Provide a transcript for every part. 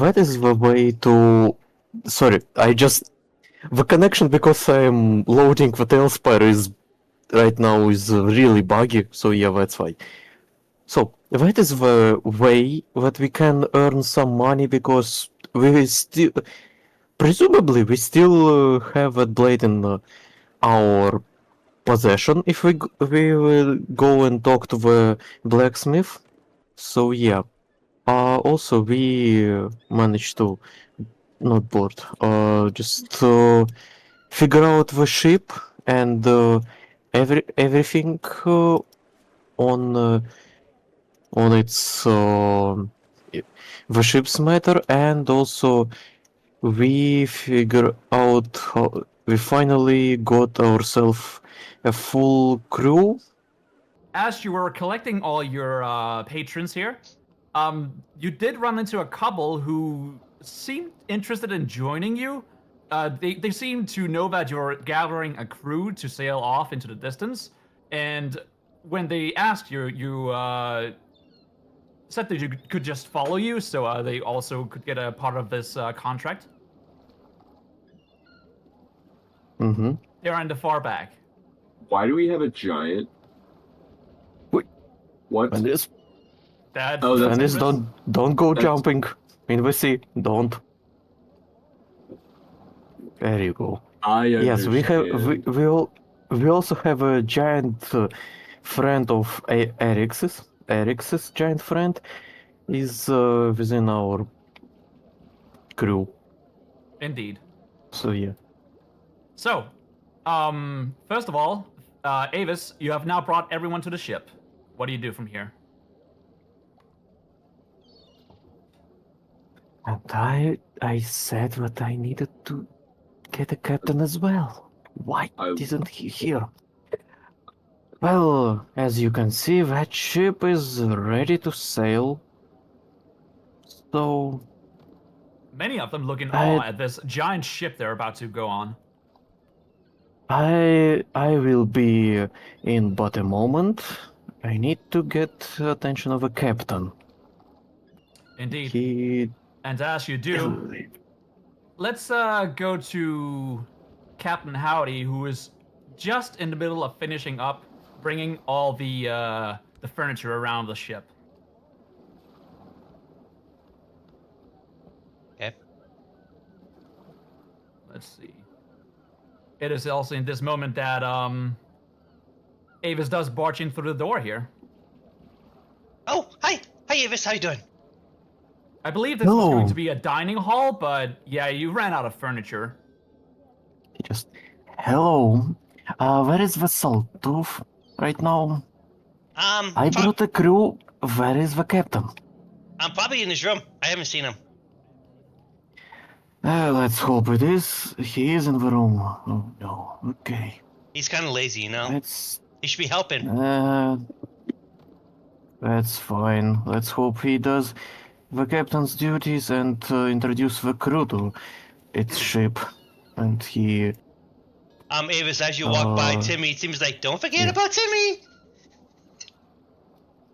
that is the way to... Sorry, the connection, because I'm loading the Tailspire, is right now is really buggy, so yeah, that's why. So, that is the way that we can earn some money, because we still... Presumably, we still have that blade in our possession if we will go and talk to the blacksmith. So yeah. Also, we managed to not board. Just figure out the ship and everything on on its the ship's matter, and also we figure out how we finally got ourselves a full crew. As you were collecting all your patrons here, you did run into a couple who seemed interested in joining you. They seem to know that you're gathering a crew to sail off into the distance, and when they asked you, you said that you could just follow you, so they also could get a part of this contract. Mm-hmm. They're in the far back. Why do we have a giant? Wait. What? And this, That Oh, that's- and this don't go that's- jumping in the sea. Don't. There you go. I Yes, understand. we also have a giant friend of Eric's. Eric's giant friend is within our crew. Indeed. So yeah. So, first of all, Avis, you have now brought everyone to the ship. What do you do from here? And I said that I needed to get a captain as well. Why isn't he here? Well, as you can see, that ship is ready to sail. So Many of them look in awe at this giant ship they're about to go on. I will be in but a moment. I need to get attention of a captain. Indeed. And as you do, let's go to Captain Howdy, who is just in the middle of finishing up bringing all the furniture around the ship. Okay. Let's see. It is also in this moment that Avis does barge in through the door here. Oh, hi! Hi, Avis, how you doing? I believe this was going to be a dining hall, but yeah, you ran out of furniture. Just hello. Where is the salt tooth right now? I brought a crew. Where is the captain? I'm probably in his room. I haven't seen him. Let's hope it is. He is in the room. Oh no. Okay. He's kind of lazy, you know? He should be helping. That's fine. Let's hope he does the captain's duties and introduce the crew to its ship. And he... Avis, as you walk by Timmy, it seems like, don't forget about Timmy!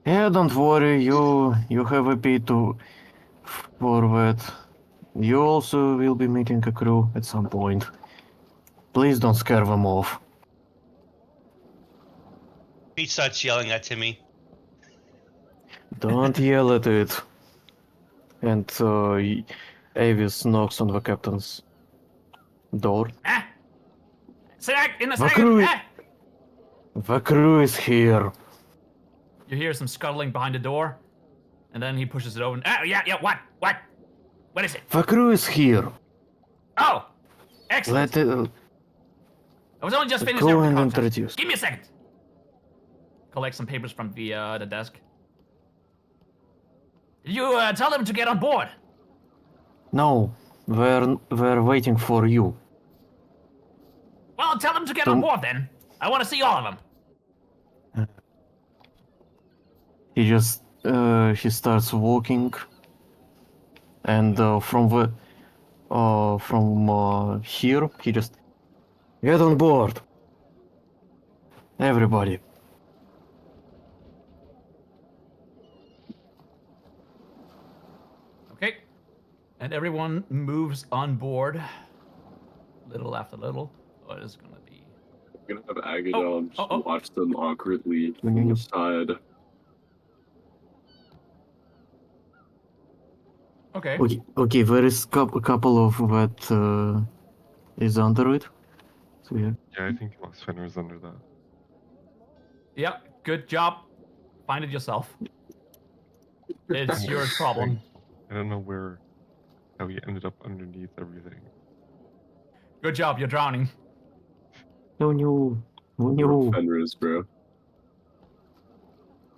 Yeah, don't worry. You have a bit to forward. You also will be meeting a crew at some point. Please don't scare them off. Pete starts yelling at Timmy. Don't yell at it. And Avis knocks on the captain's door. In a second! The crew is here. You hear some scuttling behind the door, and then he pushes it open. Yeah, what? What is it? The crew is here. Oh! Excellent. I was only just finished Go over the and contract. introduce. Give me a second. Collect some papers from the desk. Did you tell them to get on board? No, we're waiting for you. Well, tell them to get on board then. I want to see all of them. He starts walking, and from here he just get on board. Everybody. Okay. And everyone moves on board, little after little. What is gonna be? I'm gonna have Agadon just oh. watch them awkwardly from the side. Okay. Okay, there is a couple of that is under it. So yeah. Yeah, I think Fenrir is under that. Yep. Good job. Find it yourself. It's your problem. I don't know how he ended up underneath everything. Good job. You're drowning. No. Fenris, bro.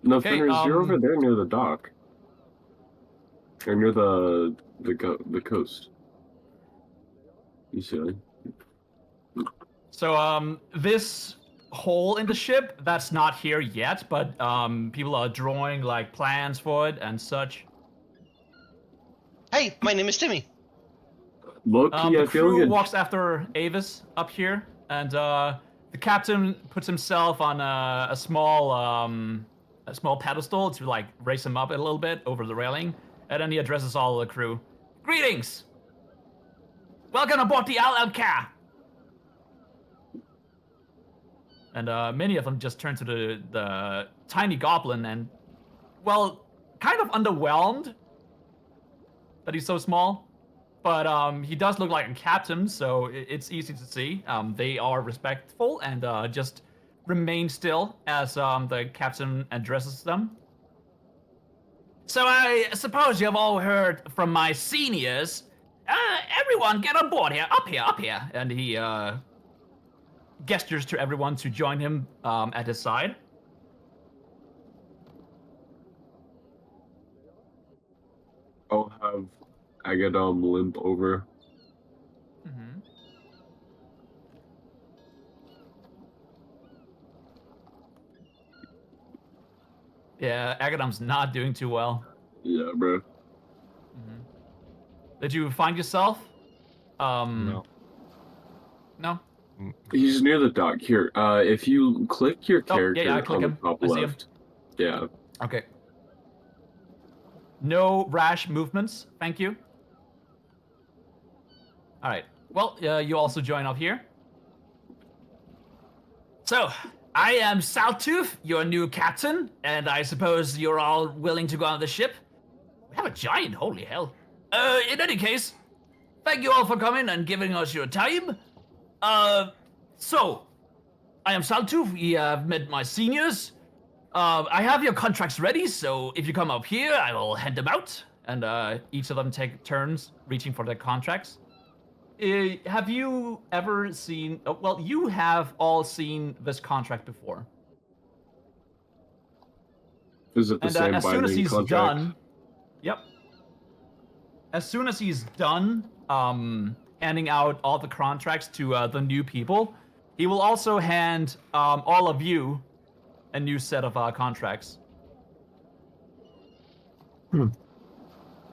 No, Okay, Fenris, you're over there near the dock. Or near the coast. You see it? So this hole in the ship, that's not here yet, but people are drawing like plans for it and such. Hey, my name is Timmy. Look, The I feel crew good. walks after Avis up here, and the captain puts himself on a small pedestal to like raise him up a little bit over the railing, and then he addresses all of the crew. Greetings! Welcome aboard the LLK! And many of them just turn to the tiny goblin and, well, kind of underwhelmed that he's so small. But he does look like a captain, so it's easy to see. They are respectful and just remain still as the captain addresses them. So I suppose you've all heard from my seniors. Everyone get on board here, up here. And he gestures to everyone to join him at his side. I'll have Agadon limp over. Mm-hmm. Yeah, Agadam's not doing too well. Yeah, bro. Mm-hmm. Did you find yourself? No. No? He's near the dock. Here, if you click your character yeah, I click on him. the top I see him. left. Yeah. Okay. No rash movements, thank you. All right. Well, you also join up here. So, I am Saltooth, your new captain, and I suppose you're all willing to go on the ship. We have a giant, holy hell. In any case, thank you all for coming and giving us your time. So, I am Saltooth. We have met my seniors. I have your contracts ready, so if you come up here, I will hand them out. And each of them take turns reaching for their contracts. Have you ever seen... Oh, well, you have all seen this contract before. Is it the And same as soon as binding he's contract? done... Yep. As soon as he's done handing out all the contracts to the new people, he will also hand all of you a new set of contracts.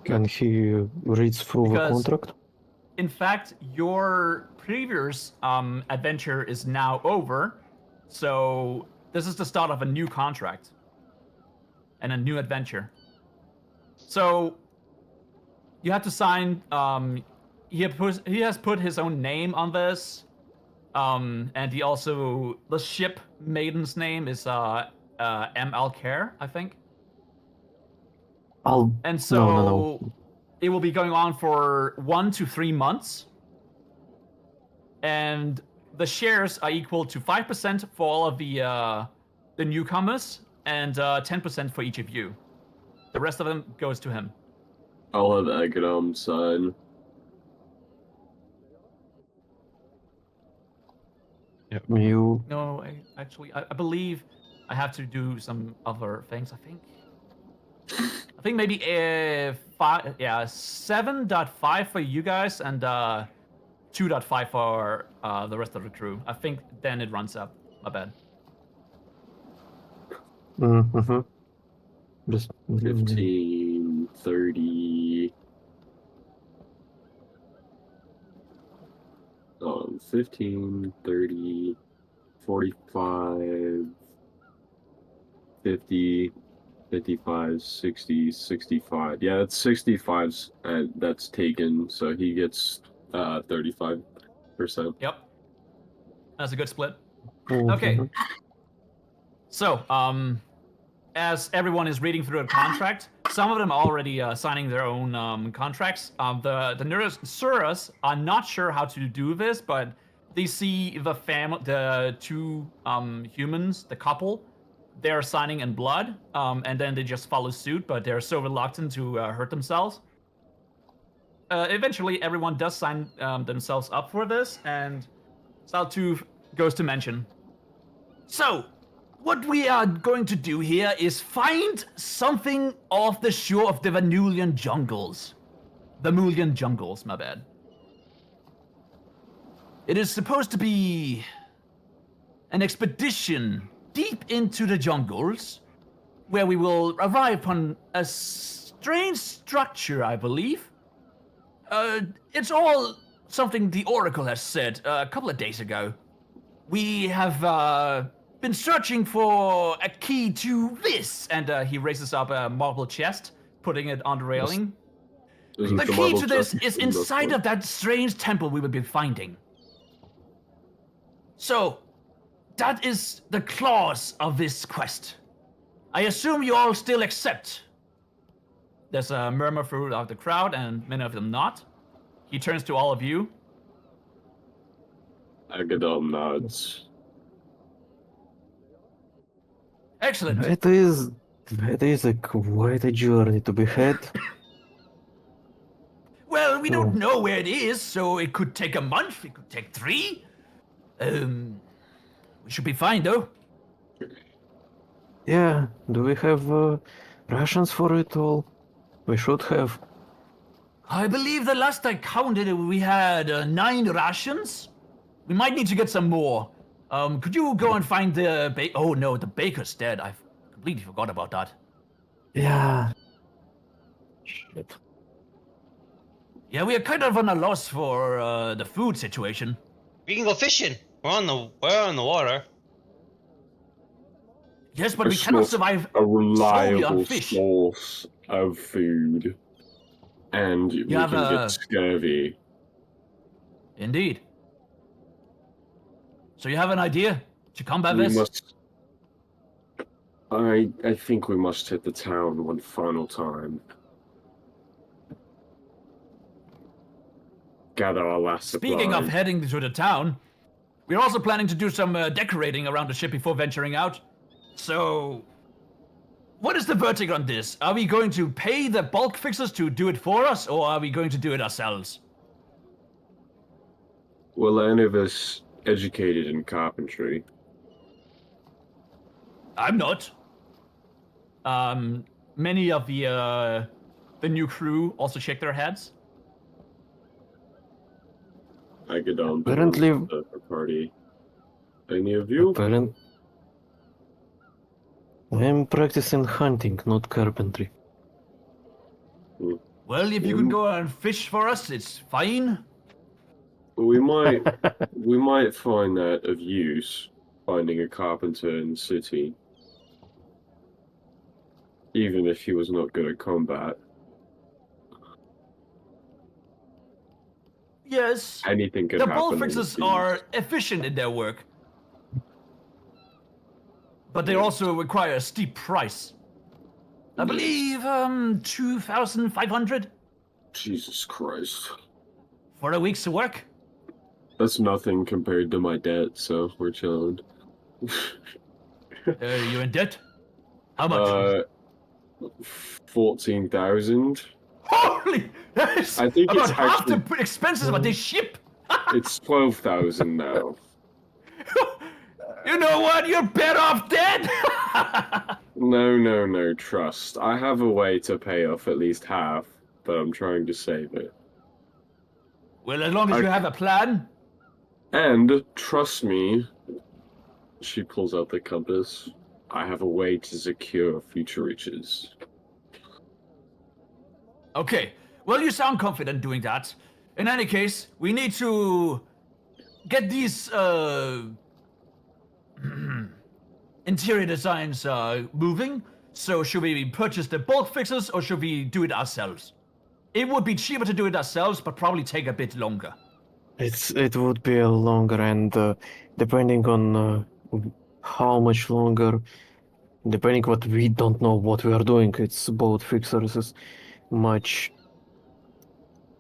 Can he read through the Because- contract? In fact, your previous adventure is now over, so this is the start of a new contract and a new adventure. So you have to sign. He has put his own name on this, and he also the ship maiden's name is M.L. Care, I think. And so No. it will be going on for 1 to 3 months. And the shares are equal to 5% for all of the newcomers and 10% for each of you. The rest of them goes to him. I'll have Agadon sign. You No, I believe I have to do some other things. I think maybe 7.5 for you guys and 2.5 for the rest of the crew. I think then it runs up. My bad. mm-hmm. Just 15, 30... 15, 30, 45, 50, 55, 60, 65. Yeah, that's 65's and that's taken, so he gets 35%. Yep. That's a good split. Mhm. Okay. So, as everyone is reading through a contract, some of them are already signing their own contracts. The Neurosaurus are not sure how to do this, but they see the two humans, the couple, they're signing in blood, and then they just follow suit, but they're so reluctant to hurt themselves. Eventually, everyone does sign themselves up for this, and Saltooth goes to mention. So, what we are going to do here is find something off the shore of the Venulian jungles. Venulian jungles, my bad. It is supposed to be an expedition deep into the jungles, where we will arrive upon a strange structure, I believe. It's all something the Oracle has said a couple of days ago. We have been searching for a key to this, and he raises up a marble chest, putting it on the railing. Isn't The key marble to this chest is in the inside foot? of that strange temple we will be finding. So, that is the clause of this quest. I assume you all still accept. There's a murmur throughout the crowd, and many of them not. He turns to all of you. Agadon nods. Excellent. It is a quite a journey to be had. Well, we don't Oh. know where it is, so it could take a month, it could take 3. We should be fine, though. Yeah, do we have rations for it all? We should have. I believe the last I counted, we had 9 rations. We might need to get some more. Could you go and find the oh no, the baker's dead. I completely forgot about that. Yeah. Shit. Yeah, we are kind of on a loss for the food situation. We can go fishing. We're on the water. Yes, but we It's cannot not survive A solely reliable on fish. source of food. And we have can a- get scurvy. Indeed. So you have an idea to combat We this? must. I think we must hit the town one final time. Gather our last Speaking of supply. heading to the town, we're also planning to do some decorating around the ship before venturing out. So, what is the verdict on this? Are we going to pay the bulk fixers to do it for us, or are we going to do it ourselves? Were any of us educated in carpentry? I'm not. Many of the new crew also shake their heads. I get on Apparently- the party. Any of you? I'm practicing hunting, not carpentry. Well, if you can go and fish for us, it's fine. We might find that of use, finding a carpenter in the city. Even if he was not good at combat. Yes. Anything could The happen. bulk in fixers the are siege. efficient in their work. But they also require a steep price. I believe 2,500 Jesus Christ. for a week's work. That's nothing compared to my debt, so we're chilling. You in debt? How much? 14,000. Holy! That's I think about it's half the actually- expenses of this ship. It's 12,000 now. You know what? You're better off dead. No, trust. I have a way to pay off at least half, but I'm trying to save it. Well, as long as you have a plan. And, trust me, she pulls out the compass. I have a way to secure future riches. Okay. Well, you sound confident doing that. In any case, we need to get these interior designs moving. So should we purchase the bulk fixes or should we do it ourselves? It would be cheaper to do it ourselves, but probably take a bit longer. It would be a longer, and depending on how much longer, depending what we don't know what we are doing, it's both fixers is much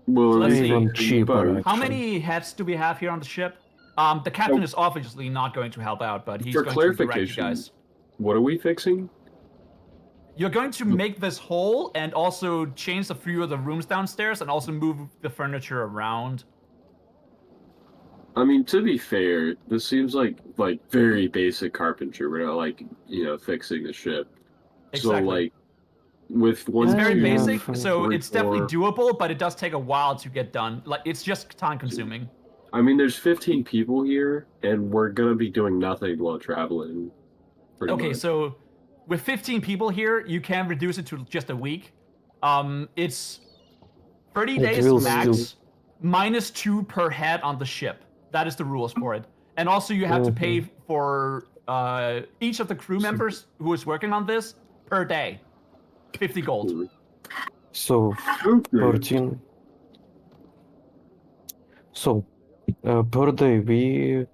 Well, Let's see. even cheaper. How actually. many heads do we have here on the ship? The captain is obviously not going to help out, but he's For going to direct you clarification, guys. what are we fixing? You're going to make this whole and also change a few of the rooms downstairs and also move the furniture around. I mean, to be fair, this seems like very basic carpentry. We're not fixing the ship. Exactly. So like with one, It's very two, basic, fine. so three, it's definitely four- doable, but it does take a while to get done. Like, it's just time consuming. I mean, there's 15 people here, and we're gonna be doing nothing while traveling. pretty Okay, much. so with 15 people here, you can reduce it to just a week. It's 30 It days will max, still- -2 per head on the ship. That is the rules for it. And also you have to pay for each of the crew members who is working on this per day. 50 gold. So Okay. 14. So per day we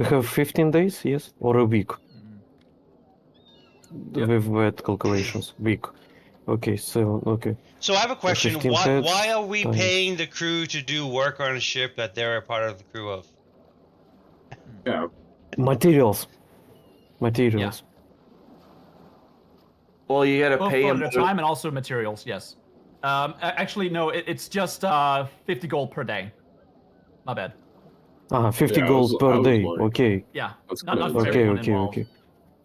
have 15 days, yes, or a week. Yeah. With that calculations, week. Okay, so okay. So I have a question. 15 Why heads are we times- paying the crew to do work on a ship that they're a part of the crew of? Yeah. Materials. Materials. Well, you gotta Both pay for them. their time and also materials, yes. Actually, no, it's just 50 gold per day. My bad. 50 Yeah, I gold was per day. like- Okay. Yeah, That's not good. for Okay, everyone okay, involved. okay.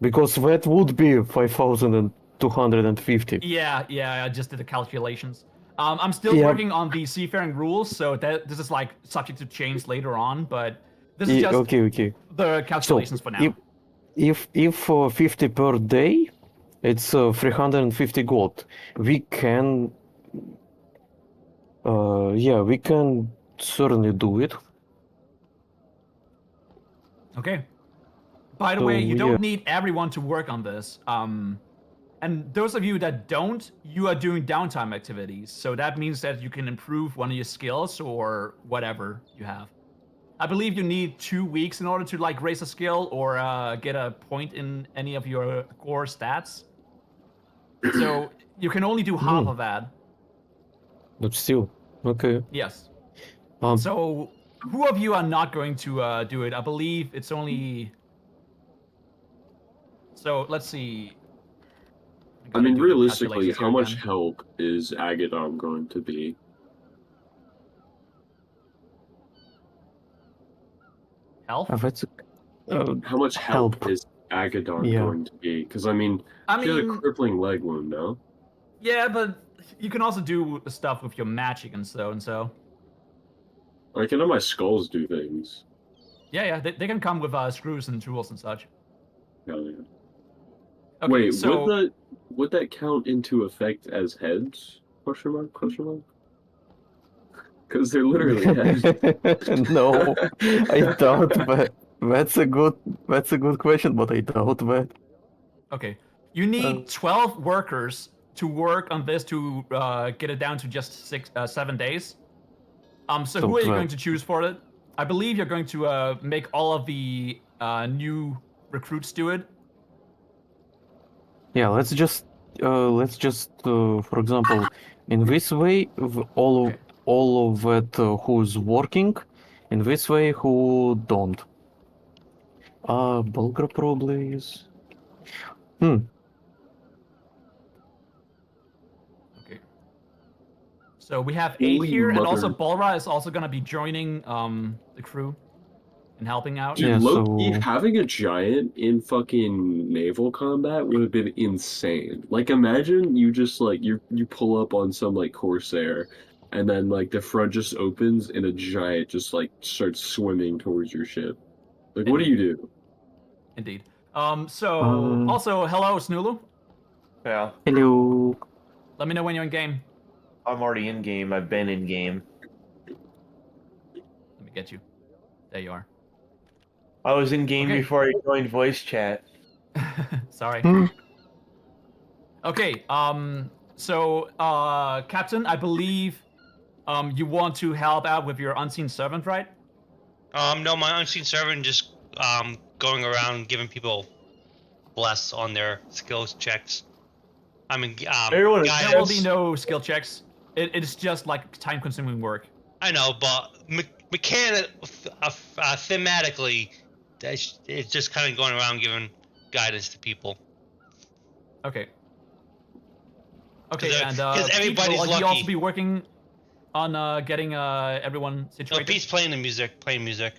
Because that would be 5,250. Yeah, I just did the calculations. I'm still Yeah. working on the seafaring rules, so this is like subject to change later on, but this is Yeah, just okay. the calculations for now. If 50 per day, it's 350 gold. We can, we can certainly do it. Okay. By the way, So, you don't yeah. need everyone to work on this. And those of you that don't, you are doing downtime activities. So that means that you can improve one of your skills or whatever you have. I believe you need 2 weeks in order to like raise a skill or get a point in any of your core stats. So you can only do half of that. But still, okay. Yes. Um, So who of you are not going to do it? I believe it's only. So let's see. I gotta mean, do the realistically, calculations how here much again. help is Agadon going to be? Health? that's How much help, Help. is Agadon Yeah. going to be? Because I mean, I she had a mean, crippling leg wound, no? yeah, but you can also do stuff with your magic and so. Like, I know my skulls do things. Yeah, they can come with screws and tools and such. Hell yeah. Okay, Wait, so would that count into effect as heads? Question mark? Because they're literally heads. no, I doubt that. That's a good question, but I doubt that. okay, you need 12 workers to work on this to get it down to just 7 days. So who are you 12. going to choose for it? I believe you're going to make all of the new recruits do it. Yeah, let's just for example, in this way, all of that who's working, in this way who don't. Bulgar probably is. Okay. So we have 8 Holy here, and also mother. Balra is also going to be joining the crew and helping out. Dude, Yeah, Loki, so- having a giant in fucking naval combat would have been insane. Like, imagine you just, like, you pull up on some, like, Corsair, and then, like, the front just opens, and a giant just, like, starts swimming towards your ship. Like, what do you do? Indeed. Also, hello, Snoolu. Yeah, Hello. Let me know when you're in game. I'm already in game. I've been in game. Let me get you. There you are. I was in game Okay. before I joined voice chat. Sorry. Hmm. Okay. So, Captain, I believe, you want to help out with your unseen servant, right? No, my unseen servant just going around giving people bless on their skills checks. I mean, Everyone is- There will be guidance. no skill checks. It is just like time-consuming work. I know, but thematically, it's just kind of going around giving guidance to people. Okay. Okay, they're- and 'cause everybody's will he also lucky. be working on getting everyone No, situated? Pete's playing the music. Playing music.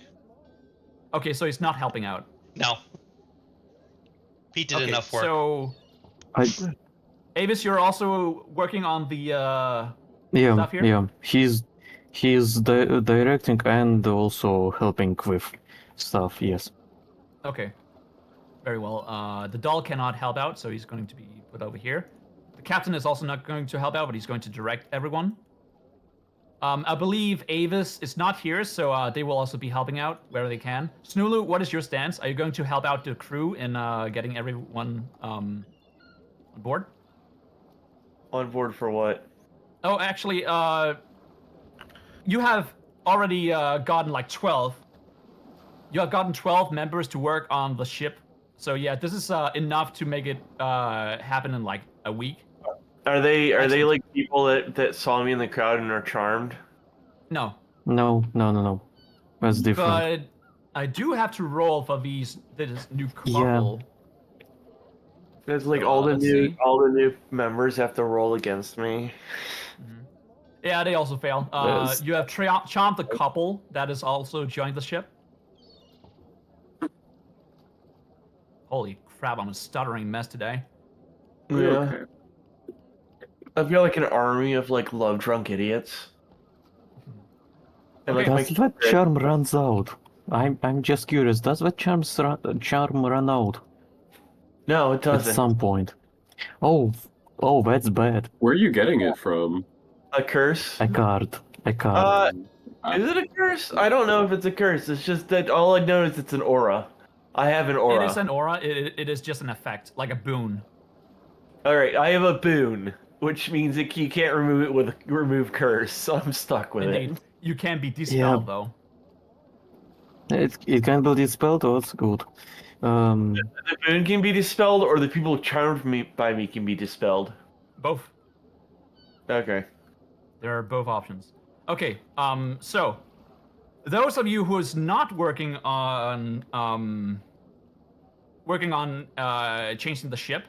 Okay, so he's not helping out. No. Pete did Okay, enough work. so I, Avis, you're also working on the yeah, stuff here? yeah. He's directing and also helping with stuff. Yes. Okay. Very well. The doll cannot help out, so he's going to be put over here. The captain is also not going to help out, but he's going to direct everyone. I believe Avis is not here, so they will also be helping out where they can. Snulu, what is your stance? Are you going to help out the crew in getting everyone on board? On board for what? Oh, actually, you have already gotten like 12. You have gotten 12 members to work on the ship. So yeah, this is enough to make it happen in like a week. Are they like people that saw me in the crowd and are charmed? No, No. That's different. but I do have to roll for this new couple. It's like So, all the let's new see. members have to roll against me. Yeah, they also fail. Yes. You have charmed the couple that is also joined the ship. Holy crap, I'm a stuttering mess today. Yeah. Okay. I feel like an army of like love drunk idiots. And Okay. like Does that charm runs out? I'm just curious. Does that charm run out no, it at doesn't. some point? Oh, that's bad. Where are you getting it from? A curse? A card. A card. Is it a curse? I don't know if it's a curse. It's just that all I know is it's an aura. I have an aura. It is an aura. It is just an effect, like a boon. All right, I have a boon, which means that you can't remove it with remove curse. So I'm stuck with Indeed. it. You can be dispelled though. It can be dispelled. Oh, that's good. The boon can be dispelled, or the people charmed by me can be dispelled. Both. Okay. There are both options. Okay. So those of you who is not working on changing the ship,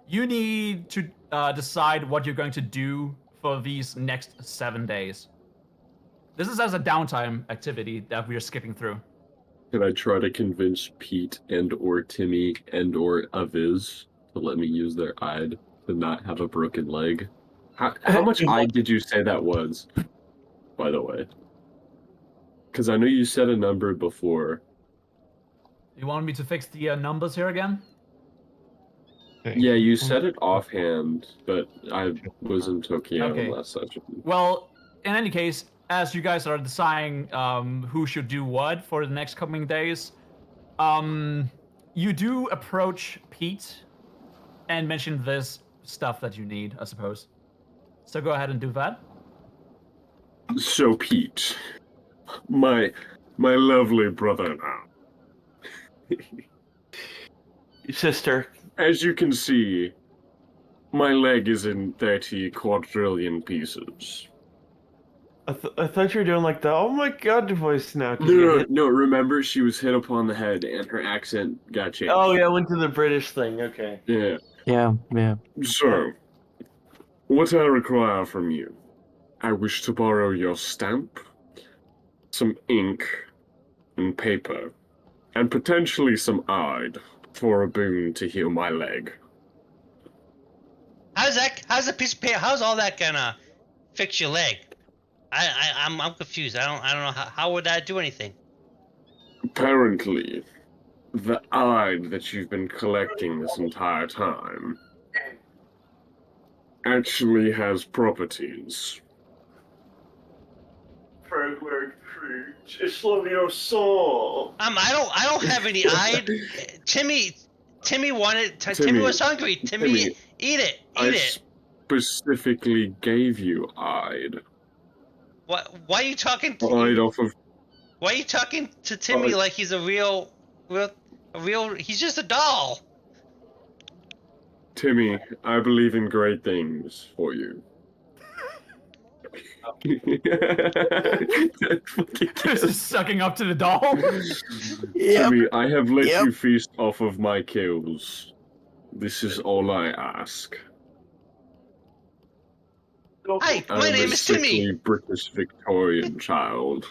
you need to decide what you're going to do for these next 7 days. This is as a downtime activity that we are skipping through. Can I try to convince Pete and or Timmy and or Aviz to let me use their Ide to not have a broken leg? How much Ide did you say that was, by the way? Because I know you said a number before. You want me to fix the numbers here again? Yeah, you said it offhand, but I was in Tokyo Okay. last session. Well, in any case, as you guys are deciding who should do what for the next coming days, you do approach Pete and mention this stuff that you need, I suppose. So go ahead and do that. So Pete, my lovely brother now. Sister. As you can see, my leg is in 30 quadrillion pieces. I thought you were doing like the oh my god voice now. 'cause you No, hit- no, remember she was hit upon the head and her accent got changed. Oh yeah, I went to the British thing. Okay. Yeah. Yeah. So, what I require from you, I wish to borrow your stamp, some ink and paper, and potentially some Ide for a boon to heal my leg. How's a piece of paper? How's all that gonna fix your leg? I'm confused. I don't know how would that do anything. Apparently, the Ide that you've been collecting this entire time actually has properties. It's your soul. I don't have any Timmy wanted. Timmy was hungry. Timmy Eat it. I Eat it. specifically gave you Ide. What? Why are you talking? Ide off of. Why are you talking to Timmy like he's a real? He's just a doll. Timmy, I believe in great things for you. This is sucking up to the doll. Timmy, I have let Yep. you feast off of my kills. This is all I ask. Hi, I my am name a is sickly Timmy. British Victorian child,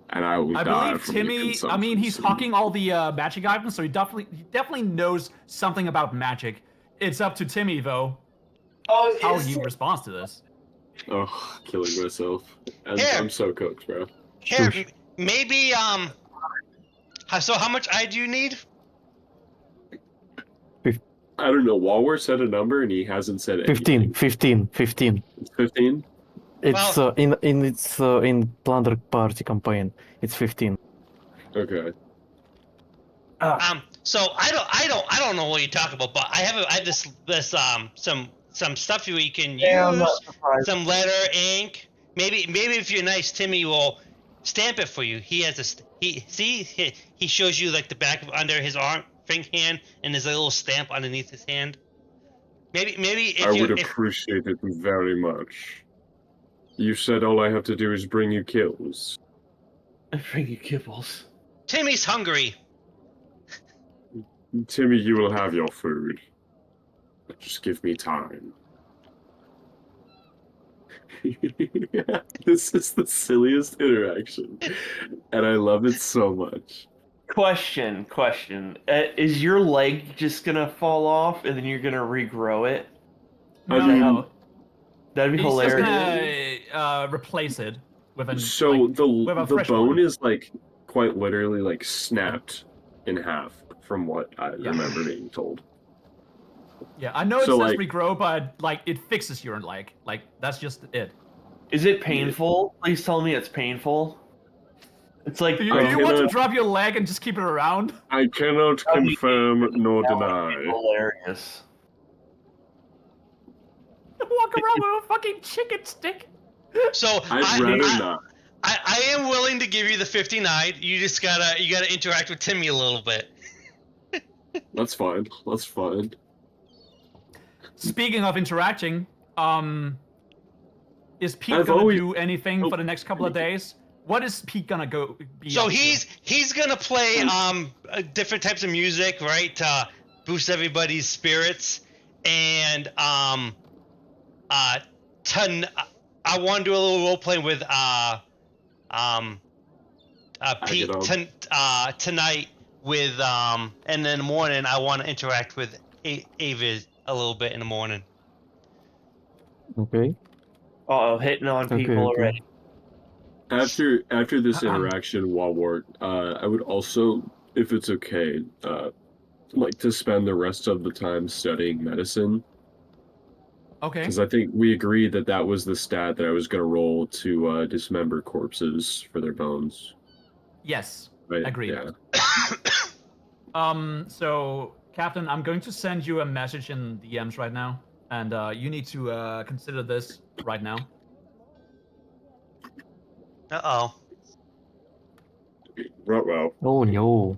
and I will I die believe from your Timmy. I consumption mean, he's soon. hawking all the magic items, so he definitely knows something about magic. It's up to Timmy though Oh, how is he it- responds to this. Oh, killing myself. And Here. I'm so cooked, bro. Here, Shush. maybe So how much eye do you need? I don't know. WaWor said a number and he hasn't said anything. 15. It's 15? It's Well- in Plunder party campaign. It's 15. Okay. So I don't know what you're talking about, but I have this some stuff you can Yeah, I'm use, not surprised. some letter, ink. Maybe if you're nice, Timmy will stamp it for you. He has he shows you like the back of under his arm, hand, and there's a little stamp underneath his hand. Maybe if I you would appreciate it very much. You said all I have to do is bring you kills. I bring you kibbles. Timmy's hungry. Timmy, you will have your food. Just give me time. This is the silliest interaction, and I love it so much. Question. Is your leg just gonna fall off and then you're gonna regrow it? I No, mean- no. That'd be He's just hilarious. gonna replace it with a So like, the with a fresh bone one. is like quite literally like snapped in half from what I Yeah. remember being told. Yeah, I know it So, says like- regrow, but like it fixes your leg. Like that's just it. Is it painful? Please tell me it's painful. It's like Do you, I do you want to cannot- drop your leg and just keep it around? I cannot I mean, confirm nor that would deny. be hilarious. Walk around with a fucking chicken stick. So I'd rather not. I am willing to give you the 59. You just gotta interact with Timmy a little bit. That's fine. That's fine. Speaking of interacting, is Pete I've gonna always- do anything Oh. for the next couple of days? What is Pete gonna be So up to? he's gonna play different types of music, right, to boost everybody's spirits, and I want to do a little role playing with Pete tonight with and then in the morning I want to interact with Ava a little bit in the morning. Okay. Oh, hitting on Okay, people okay. already. After this interaction, WaWor, I would also, if it's okay, like to spend the rest of the time studying medicine, Okay. because I think we agreed that that was the stat that I was going to roll to dismember corpses for their bones. Yes. Right? Agreed. Yeah. So Captain, I'm going to send you a message in DMs right now, and you need to consider this right now. Uh-oh. Right, well. Oh no.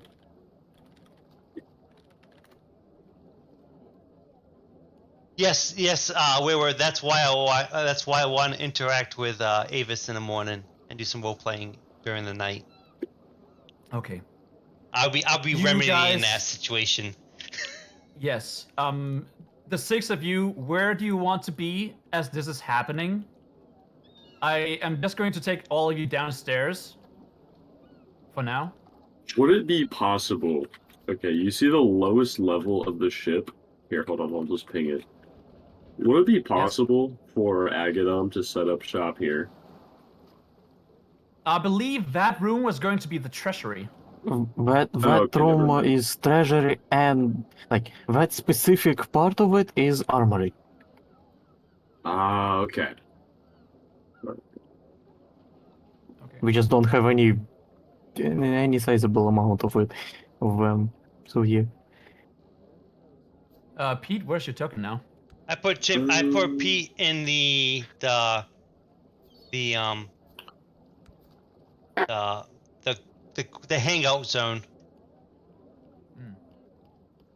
Yes, WaWor, that's why I want to interact with Avis in the morning and do some role playing during the night. Okay. I'll be You remedying guys- that situation. Yes. The six of you, where do you want to be as this is happening? I am just going to take all of you downstairs for now. Would it be possible? Okay, you see the lowest level of the ship? Here, hold on, I'll just ping it. Would it be possible for Agadam to set up shop here? I believe that room was going to be the treasury. That okay, room never mind. is treasury, and like that specific part of it is armory. Ah, okay. Okay. We just don't have any sizable amount of it of them. So yeah. Pete, where's your token now? I put Pete in the hangout zone.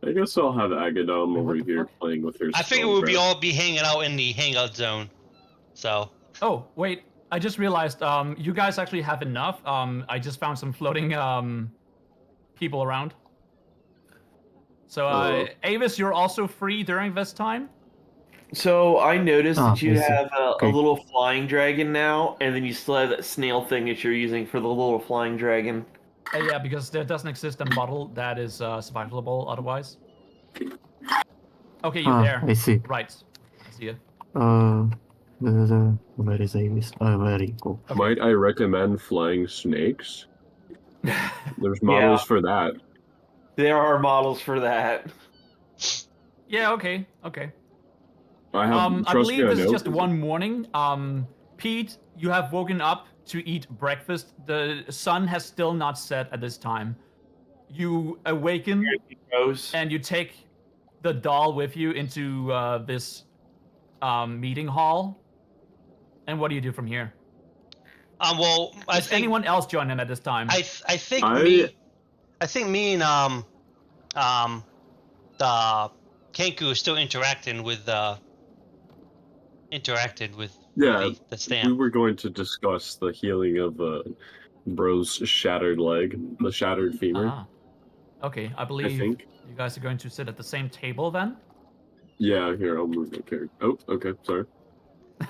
I guess I'll have Agadam Wait, over what the here fuck? playing with her. I figure we'll be all hanging out in the hangout zone. So. Oh, wait. I just realized you guys actually have enough. I just found some floating people around. So, Avis, you're also free during this time? So I noticed that you I see. have a Okay. little flying dragon now, and then you still have that snail thing that you're using for the little flying dragon. Yeah, because there doesn't exist a model that is survivable otherwise. Okay, you're there. I see. Right. I see it. Where is Avis? Where you go? Okay. Might I recommend flying snakes? There's models for that. There are models for that. Yeah, okay. Okay. I have. I Trust me, believe I this is know. just one morning. Pete, you have woken up to eat breakfast. The sun has still not set at this time. You awaken Rose. and you take the doll with you into this meeting hall. And what do you do from here? Well, I Does think anyone else join him at this time? I think me and the Kenku is still interacting with the Yeah, the we stamp. were going to discuss the healing of Bro's shattered leg, the shattered femur. Ah. Okay, I I believe think. you guys are going to sit at the same table then. Yeah, here I'll move. Okay. Oh, okay. Sorry.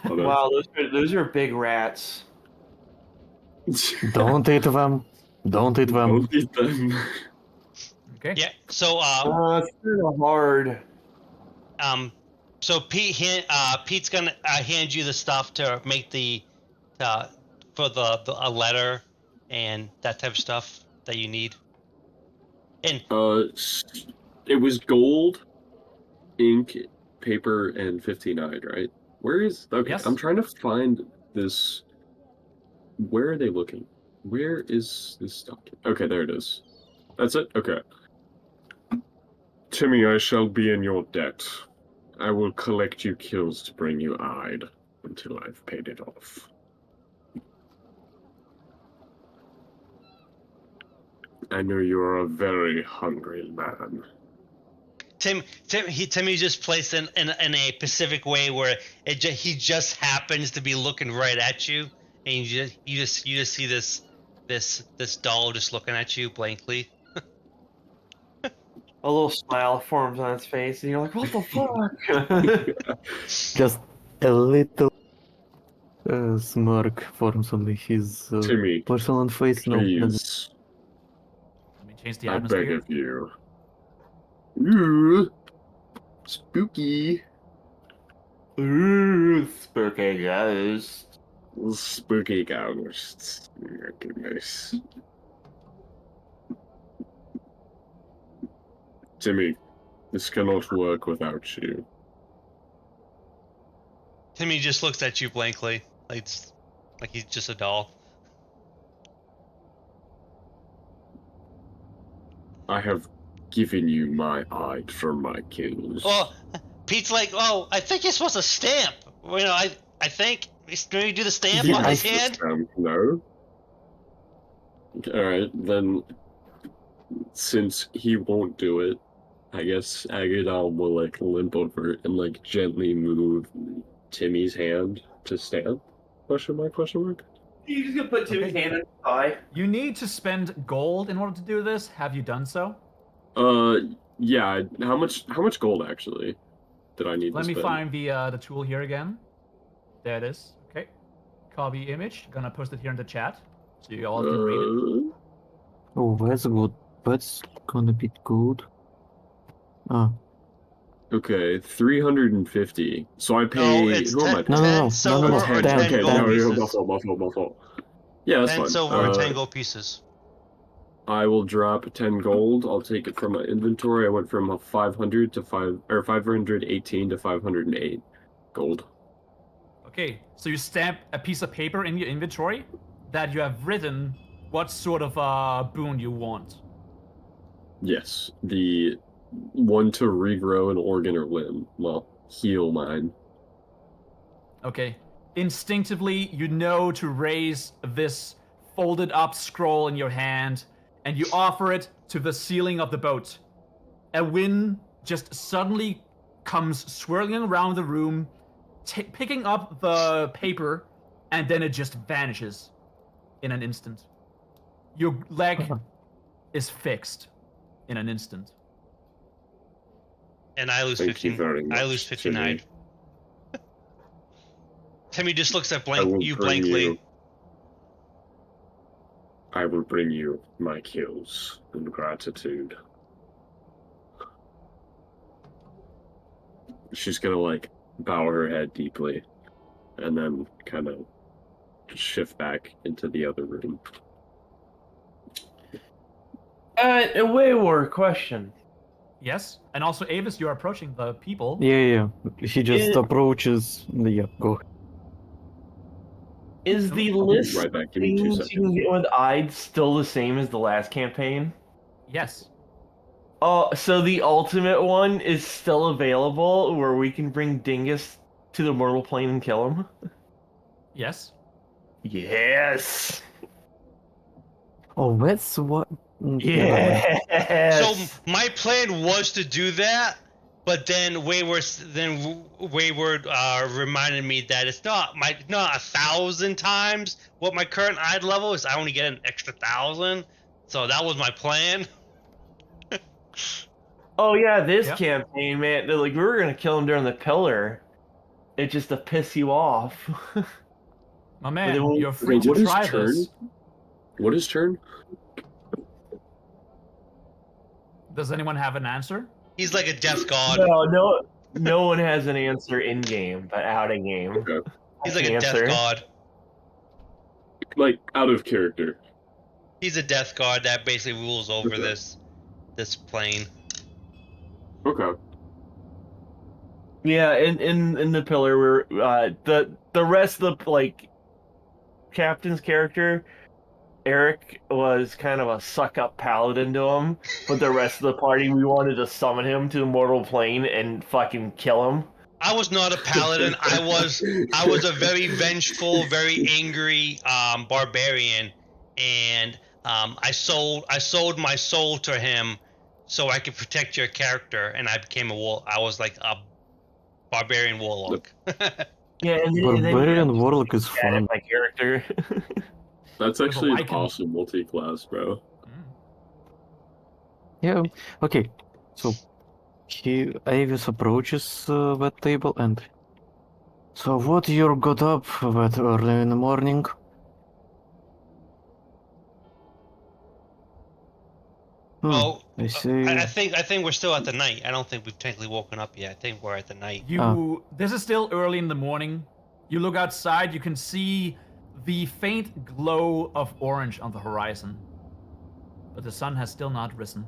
Hold on. Wow, those are big rats. Don't eat them. Don't eat them. Don't eat them. Okay. Yeah. So It's kind of hard. so Pete's gonna hand you the stuff to make the for a letter and that type of stuff that you need. And It was gold, ink, paper, and 59, right? Where is? Okay, Yes. I'm trying to find this. Where are they looking? Where is this document? Okay, there it is. That's it? Okay. Timmy, I shall be in your debt. I will collect you kills to bring you eyed until I've paid it off. I know you're a very hungry man. Timmy just placed in a specific way where he just happens to be looking right at you, and you just see this doll just looking at you blankly. A little smile forms on its face, and you're like, "What the fuck?" Just a little smirk forms on his Timmy, porcelain face. No, please, Let me change the I beg atmosphere. of you. Ooh, spooky. Ooh, spooky ghost. Spooky ghosts. Oh my goodness. Timmy, this cannot work without you. Timmy just looks at you blankly, like he's just a doll. I have given you my hide for my kills. Well, Pete's like, oh, I think you're supposed to stamp. You know, I think maybe do the stamp Yeah, on his I- hand. No. Alright, then since he won't do it, I guess Agadal will like limp over and like gently move Timmy's hand to stamp? Question mark, question mark? You just gonna put Timmy's Okay. hand in his eye? You need to spend gold in order to do this. Have you done so? Yeah, how much gold actually did I need Let to me spend? find the tool here again. There it is. Okay. Copy image. Gonna post it here in the chat, so you all can read it. Oh, that's good. That's gonna be good. Ah, Okay, 350. So I pay. No, it's who am I 10, paying? 10 no, silver no, or 10, 10 Okay, gold no, pieces. my fault. Yeah, that's 10 fine. silver or 10 gold pieces. I will drop 10 gold. I'll take it from my inventory. I went from 500 to 518 to 508 gold. Okay. So you stamp a piece of paper in your inventory that you have written what sort of boon you want. Yes, the one to regrow an organ or limb. Well, heal mine. Okay. Instinctively, you know to raise this folded up scroll in your hand, and you offer it to the ceiling of the boat. A wind just suddenly comes swirling around the room, picking up the paper, and then it just vanishes in an instant. Your leg is fixed in an instant. And I lose Thank 15. you very much, I lose 59. Timmy just looks at I will you bring blankly. you. I will bring you my kills in gratitude. She's gonna like bow her head deeply, and then kind of shift back into the other room. A WaWor question. Yes, and also Avis, you're approaching the people. Yeah. He just It- approaches. Yeah, go. Is the I'll be list right back. Give me 2 things you can seconds. get with Ide still the same as the last campaign? Yes. Oh, so the ultimate one is still available, where we can bring Dingus to the mortal plane and kill him? Yes. Yes! Oh, that's what. Never mind. Yes! So my plan was to do that, but then Wayward reminded me that it's not 1,000 times what my current ID level is. I only get an extra 1,000, so that was my plan. Oh yeah, this Yep. campaign, man. They're like, we were gonna kill him during the pillar. It's just to piss you off. My man, they won't- you're free Wait, to what is try turn? this. What is turn? Does anyone have an answer? He's like a death god. No one has an answer in game, but out of game. Okay. He's like a Answer. death god. Like out of character. He's a death god that basically rules over Okay. this plane. Okay. Yeah, in the pillar, where the rest of the like captain's character, Eric was kind of a suck up paladin to him, but the rest of the party, we wanted to summon him to the mortal plane and fucking kill him. I was not a paladin. I was a very vengeful, very angry barbarian, and I sold my soul to him so I could protect your character, and I became I was like a barbarian warlock. Yeah, and then Barbarian Warlock is added fun. my character. That's actually an Lycan. awesome multi-class, bro. Yeah. Okay. So Avis approaches that table and. So what you got up that early in the morning? Oh, I see. I think we're still at the night. I don't think we've technically woken up yet. I think we're at the night. This is still early in the morning. You look outside, you can see the faint glow of orange on the horizon. But the sun has still not risen.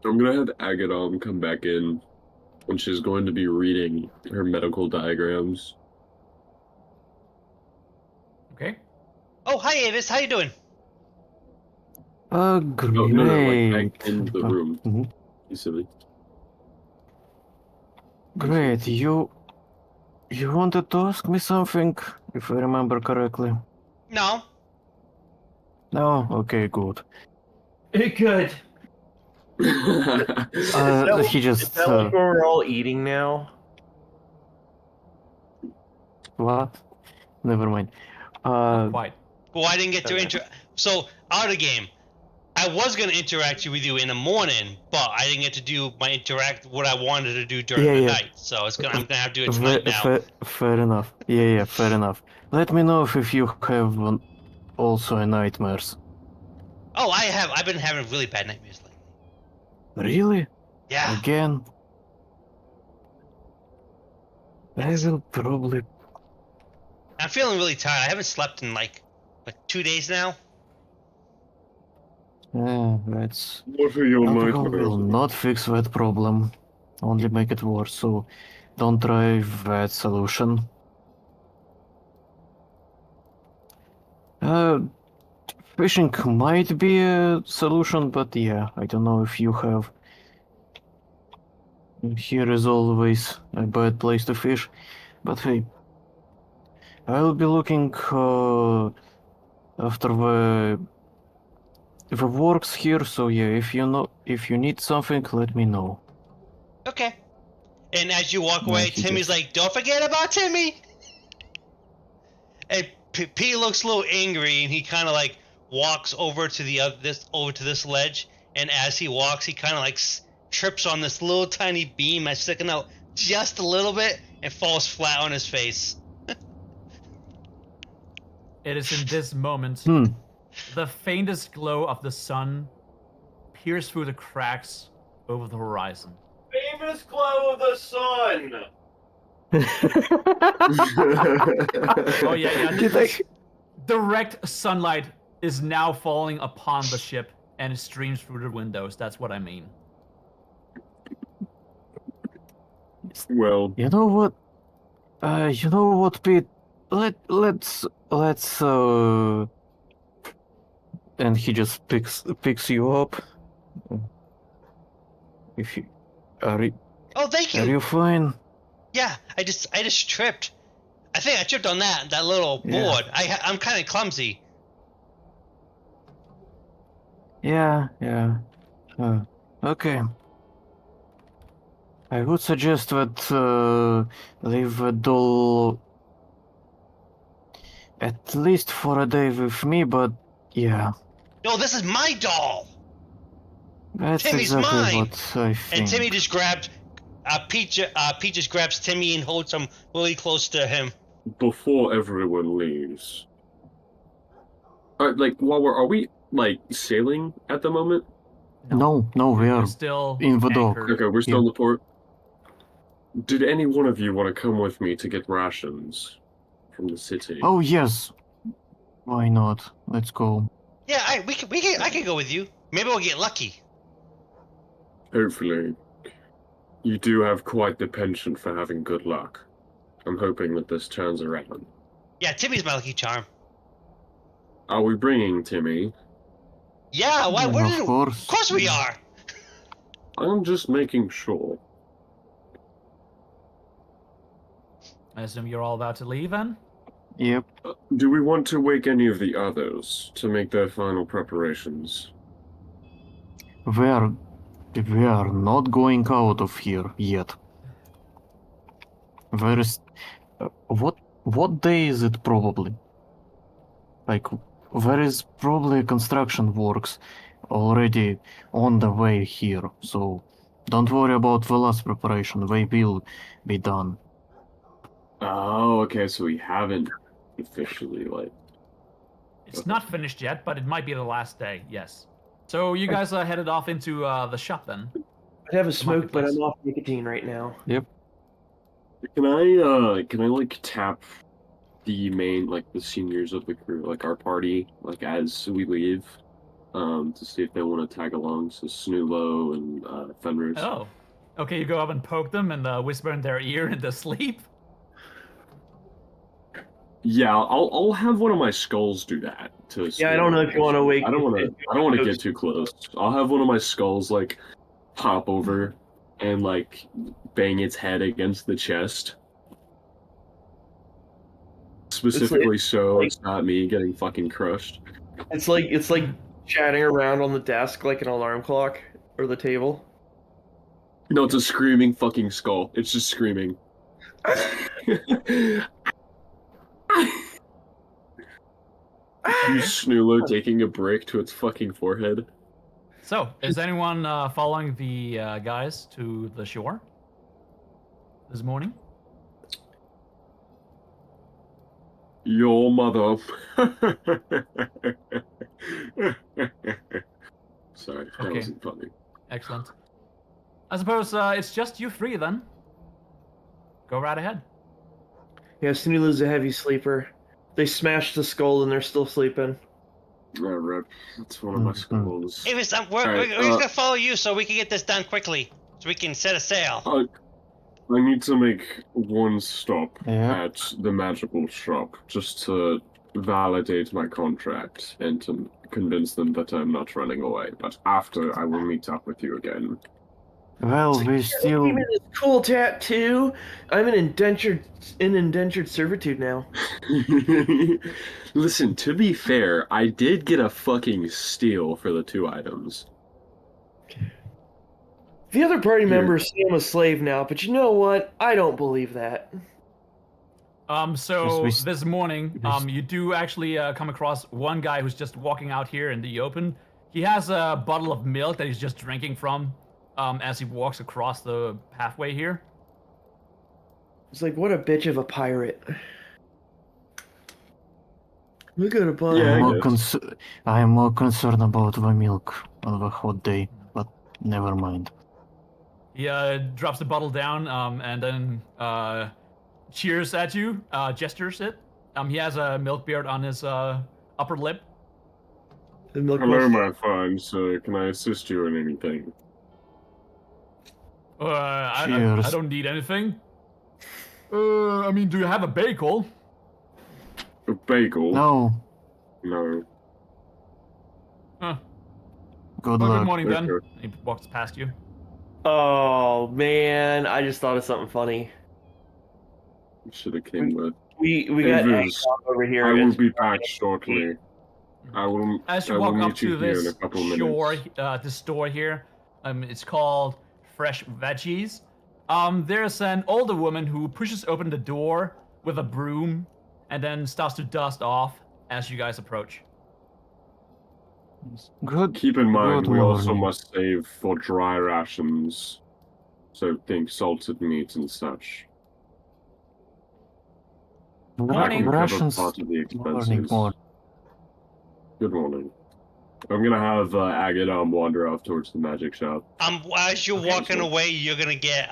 I'm gonna have Agadom come back in, and she's going to be reading her medical diagrams. Okay? Oh, hi Avis, how you doing? Great. No, like back in the room. Mhm. You silly. Great. You wanted to ask me something, if I remember correctly. No. No. Okay. Good. Good. He Is just. that like where we're all eating now? What? Never mind. Not quite. Well, I didn't get to Okay. So out of the game, I was gonna interact with you in the morning, but I didn't get to do what I wanted to do during the Yeah. night. So I'm gonna have to do it tonight now. Fair enough. Yeah, fair enough. Let me know if you have also nightmares. Oh, I have. I've been having really bad nightmares lately. Really? Yeah. Again? I will probably. I'm feeling really tired. I haven't slept in like 2 days now. That's. What are your Alcohol nightmares? will not fix that problem, only make it worse, so don't try that solution. Fishing might be a solution, but yeah, I don't know if you have. Here is always a bad place to fish, but hey, I'll be looking after the works here. So yeah, if you need something, let me know. Okay. And as you walk Yeah, away, he Timmy's just- like, "Don't forget about Timmy." And P looks a little angry, and he kind of like walks over to this ledge. And as he walks, he kind of like trips on this little tiny beam that's sticking out just a little bit, and falls flat on his face. It is in this moment the faintest glow of the sun pierces through the cracks over the horizon. Famous glow of the sun. Oh yeah. Did I- Direct sunlight is now falling upon the ship, and it streams through the windows. That's what I mean. Well, You know what? Pete? Let's and he just picks you up. If you Oh, thank are you. you fine? Yeah, I just tripped. I think I tripped on that little Yeah. board. I'm kind of clumsy. Yeah. Okay. I would suggest that leave the doll at least for a day with me, but yeah, No, this is my doll. that's Timmy's exactly mine. what I think. And Timmy just grabbed Pete just grabs Timmy and holds him really close to him. before everyone leaves, are we like sailing at the moment? No, we You're are still in the dock. anchored. Okay, we're still Yeah. in the port. Did any one of you want to come with me to get rations from the city? Oh yes. Why not? Let's go. Yeah, I can go with you. Maybe we'll get lucky. Hopefully. You do have quite the penchant for having good luck. I'm hoping that this turns around. Yeah, Timmy's my lucky charm. Are we bringing Timmy? Yeah, why Of wouldn't? course. Of course we are. I'm just making sure. I assume you're all about to leave, then? Yep. Do we want to wake any of the others to make their final preparations? We are not going out of here yet. There is what day is it probably? Like there is probably construction works already on the way here, so don't worry about the last preparation. They will be done. Oh, okay, so we haven't officially, It's not finished yet, but it might be the last day, yes. So you guys headed off into the shop then? I'd have a smoke, but marketplace. I'm off nicotine right now. Can I tap the main, the seniors of the crew, our party, as we leave, to see if they want to tag along, so Snulo and Fenris. Oh. Okay, you go up and poke them and whisper in their ear in the sleep? Yeah, I'll have one of my skulls do that to Yeah, I don't know if you want to wake. I don't want to get too close. I'll have one of my skulls hop over and bang its head against the chest. Specifically so it's not me getting fucking crushed. It's like chatting around on the desk like an alarm clock or the table. No, it's a screaming fucking skull. It's just screaming. You Snulo taking a brick to its fucking forehead. So, is anyone following the guys to the shore this morning? Your mother. Sorry, that Okay. wasn't funny. Excellent. I suppose it's just you three then. Go right ahead. Yeah, Snula's a heavy sleeper. They smashed the skull and they're still sleeping. Rip. That's one of my Mhm. skulls. Hey, we're Alright, just gonna follow you so we can get this done quickly, so we can set a sail. I need to make one stop Yeah. at the magical shop just to validate my contract and to convince them that I'm not running away. But after, I will meet up with you again. Well, we still. Even this cool tattoo. I'm in indentured servitude now. Listen, to be fair, I did get a fucking steal for the 2 items. The other party Here. members say I'm a slave now, but you know what? I don't believe that. So Yes, this morning, this- you do actually come across one guy who's just walking out here in the open. He has a bottle of milk that he's just drinking from, as he walks across the pathway here. It's like, what a bitch of a pirate. Look at a bunch. Yeah, I I'm guess. I am more concerned about the milk on the hot day, but never mind. He drops the bottle down, and then cheers at you, gestures it. He has a milk beard on his upper lip. The milk Hello, was- my fine sir. Can I assist you in anything? I Cheers. don't need anything. I mean, do you have a bagel? A bagel? No, No. Huh. good Well, luck. good morning, then. Okay. He walks past you. Oh man, I just thought of something funny. Should have came with. We Hey, got Viz, Agog over here. I will It's- be back shortly. I will. As you I will walk up meet you to here in a this couple minutes. this store here, it's called Fresh Veggies. There's an older woman who pushes open the door with a broom, and then starts to dust off as you guys approach. Good. Keep in mind, Good we also morning. must save for dry rations. So think salted meat and such. Morning. Cover Rations. part of the expenses. Morning. Good morning. I'm gonna have Agadon wander off towards the magic shop. As you're Okay, walking so- away, you're gonna get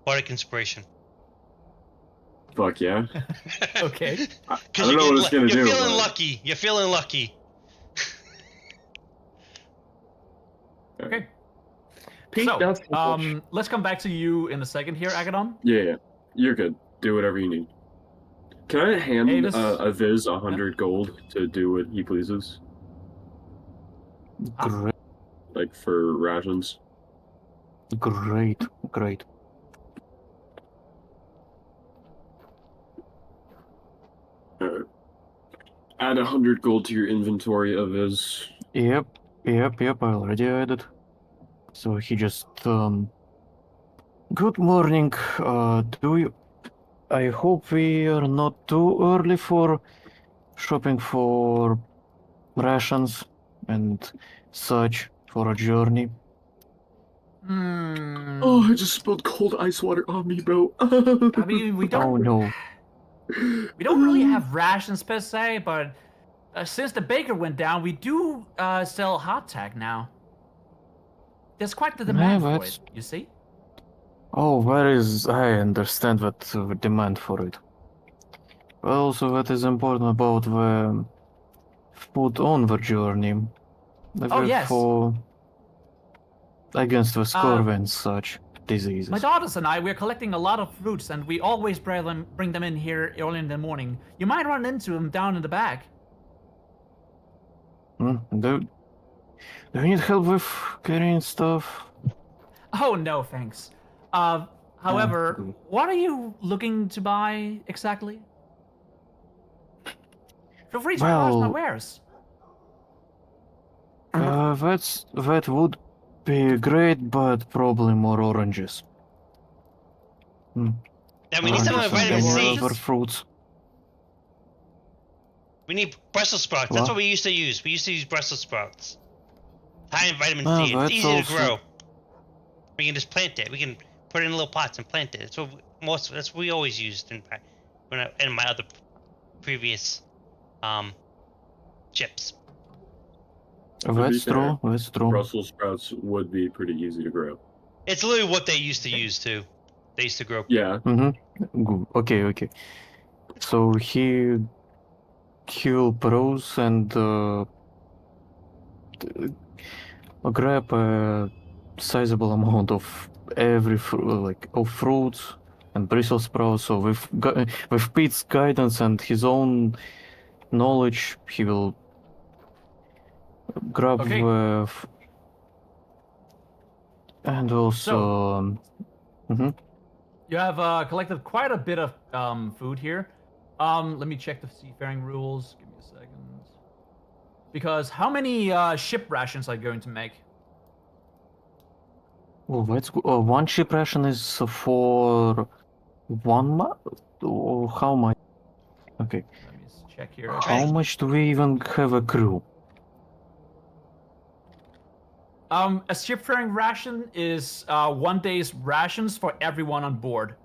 bardic inspiration. Fuck yeah. Okay. I Because don't know what it's gonna you're do. feeling but- lucky. You're feeling lucky. Okay. Pete, So, that's too much. let's come back to you in a second here, Agadon. Yeah, you're good. Do whatever you need. Can I hand Hey, this- a Viz 100 gold to do what he pleases? Great. Like for rations? Great. Great. Add 100 gold to your inventory of Viz. Yep. I already added. So he just Good morning. Do you? I hope we are not too early for shopping for rations and such for a journey. Oh, I just spilled cold ice water on me, bro. I mean, we don't. Oh no. We don't really have rations per se, but since the baker went down, we do sell hardtack now. There's quite the demand for that's- it, you see? Oh, where is? I understand that demand for it. Also, that is important about the food on the journey. Oh, yes. For against the scurvy and such diseases. My daughters and I, we're collecting a lot of fruits, and we always bring them in here early in the morning. You might run into them down in the back. Do you need help with carrying stuff? Oh, no, thanks. However, good. what are you looking to buy exactly? Feel free to browse my Well- wares. That would be great, but probably more oranges. And we need some Oranges of and vitamin oranges? C. other fruits. We need Brussels sprouts. That's What? what we used to use. We used to use Brussels sprouts. High in vitamin Ah, C. It's that's easy to also- grow. We can just plant it. We can put it in little pots and plant it. That's what that's what we always used in my other previous chips. be That's fair, true. That's true. Brussels sprouts would be pretty easy to grow. It's literally what they used to use too. They used to grow. Yeah, Good. Okay. So he'll browse and grab a sizable amount of every of fruits and bristle sprouts. So with Pete's guidance and his own knowledge, he will grab Okay. and also. Mhm. You have collected quite a bit of food here. Let me check the seafaring rules. Give me a second. Because how many ship rations are you going to make? Oh, one ship ration is for 1 month. Or how much? Okay. Let me check here. How much do we even have a crew? A shipfaring ration is 1 day's rations for everyone on board.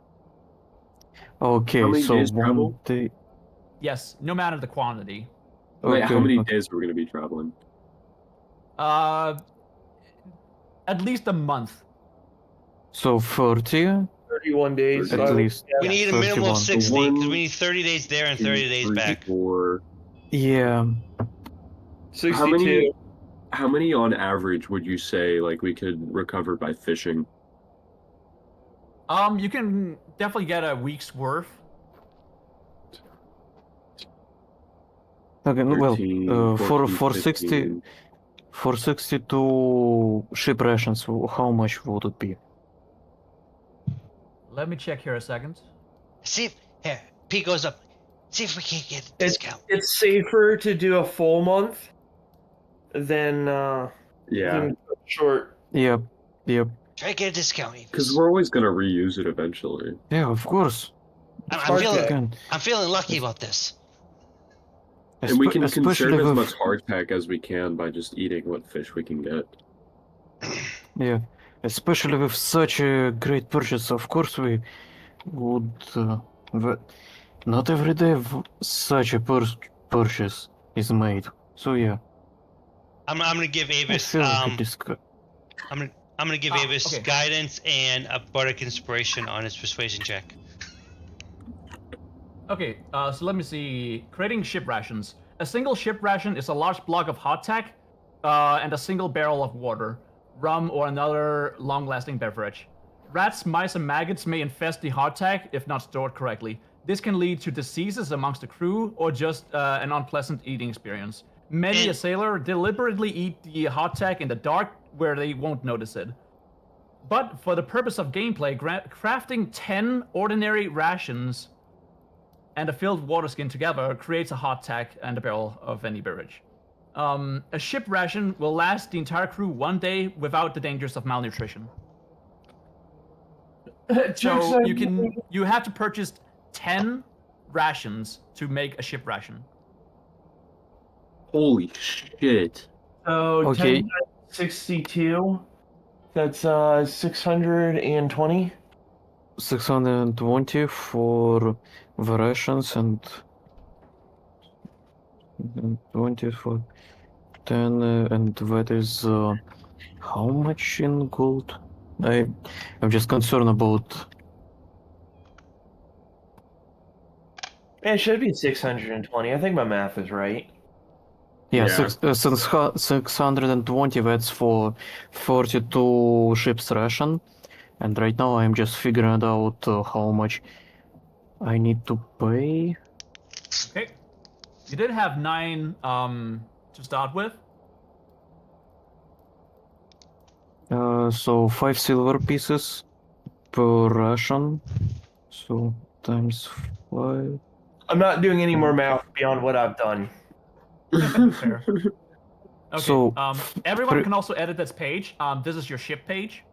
Okay, How many so days travel? 1 day. Yes, no matter the quantity. Wait, how many Okay. days are we gonna be traveling? At least a month. So 30 31 days. at so I would least. We guess need a minimum 31. of 60 because One, we need 30 days there and 30 days 3, back. 4. Yeah. 62. How many on average would you say like we could recover by fishing? You can definitely get a week's worth. Okay, no, well, 13, for 14, 60 15. for 62 ship rations, how much would it be? Let me check here a second. See if here, P goes up. See if we can't get a discount. It's safer to do a full month than Yeah, than short. Yep. Try to get a discount. because Avis. we're always gonna reuse it eventually. Yeah, of course. I'm hard feeling, to- Again, I'm feeling lucky about this. And we can conserve especially as with much hardtack as we can by just eating what fish we can get. yeah, especially with such a great purchase. Of course, we would. Not every day such a purchase is made. So yeah, I'm gonna give I Avis feel we could discuss. I'm gonna give Avis okay. guidance and a bardic inspiration on his persuasion check. Okay, so let me see. Creating ship rations. A single ship ration is a large block of hardtack and a single barrel of water, rum, or another long-lasting beverage. Rats, mice, and maggots may infest the hardtack if not stored correctly. This can lead to diseases amongst the crew or just an unpleasant eating experience. Many a And- sailor deliberately eat the hardtack in the dark where they won't notice it. But for the purpose of gameplay, crafting 10 ordinary rations and a filled water skin together creates a hardtack and a barrel of any beverage. A ship ration will last the entire crew 1 day without the dangers of malnutrition. So you have to purchase 10 rations to make a ship ration. Holy shit! So Okay. 10 times 62. That's 620. 620 for the rations and 20 for 10, and that is how much in gold? I'm just concerned about. It should be 620. I think my math is right. Yeah, Yeah. 620, that's for 42 ships ration. And right now I'm just figuring out how much I need to pay. Okay. You did have 9 to start with. So 5 silver pieces per ration. So times 5. I'm not doing any more math beyond what I've done. Fair. Okay. So, Everyone three- can also edit this page. This is your ship page.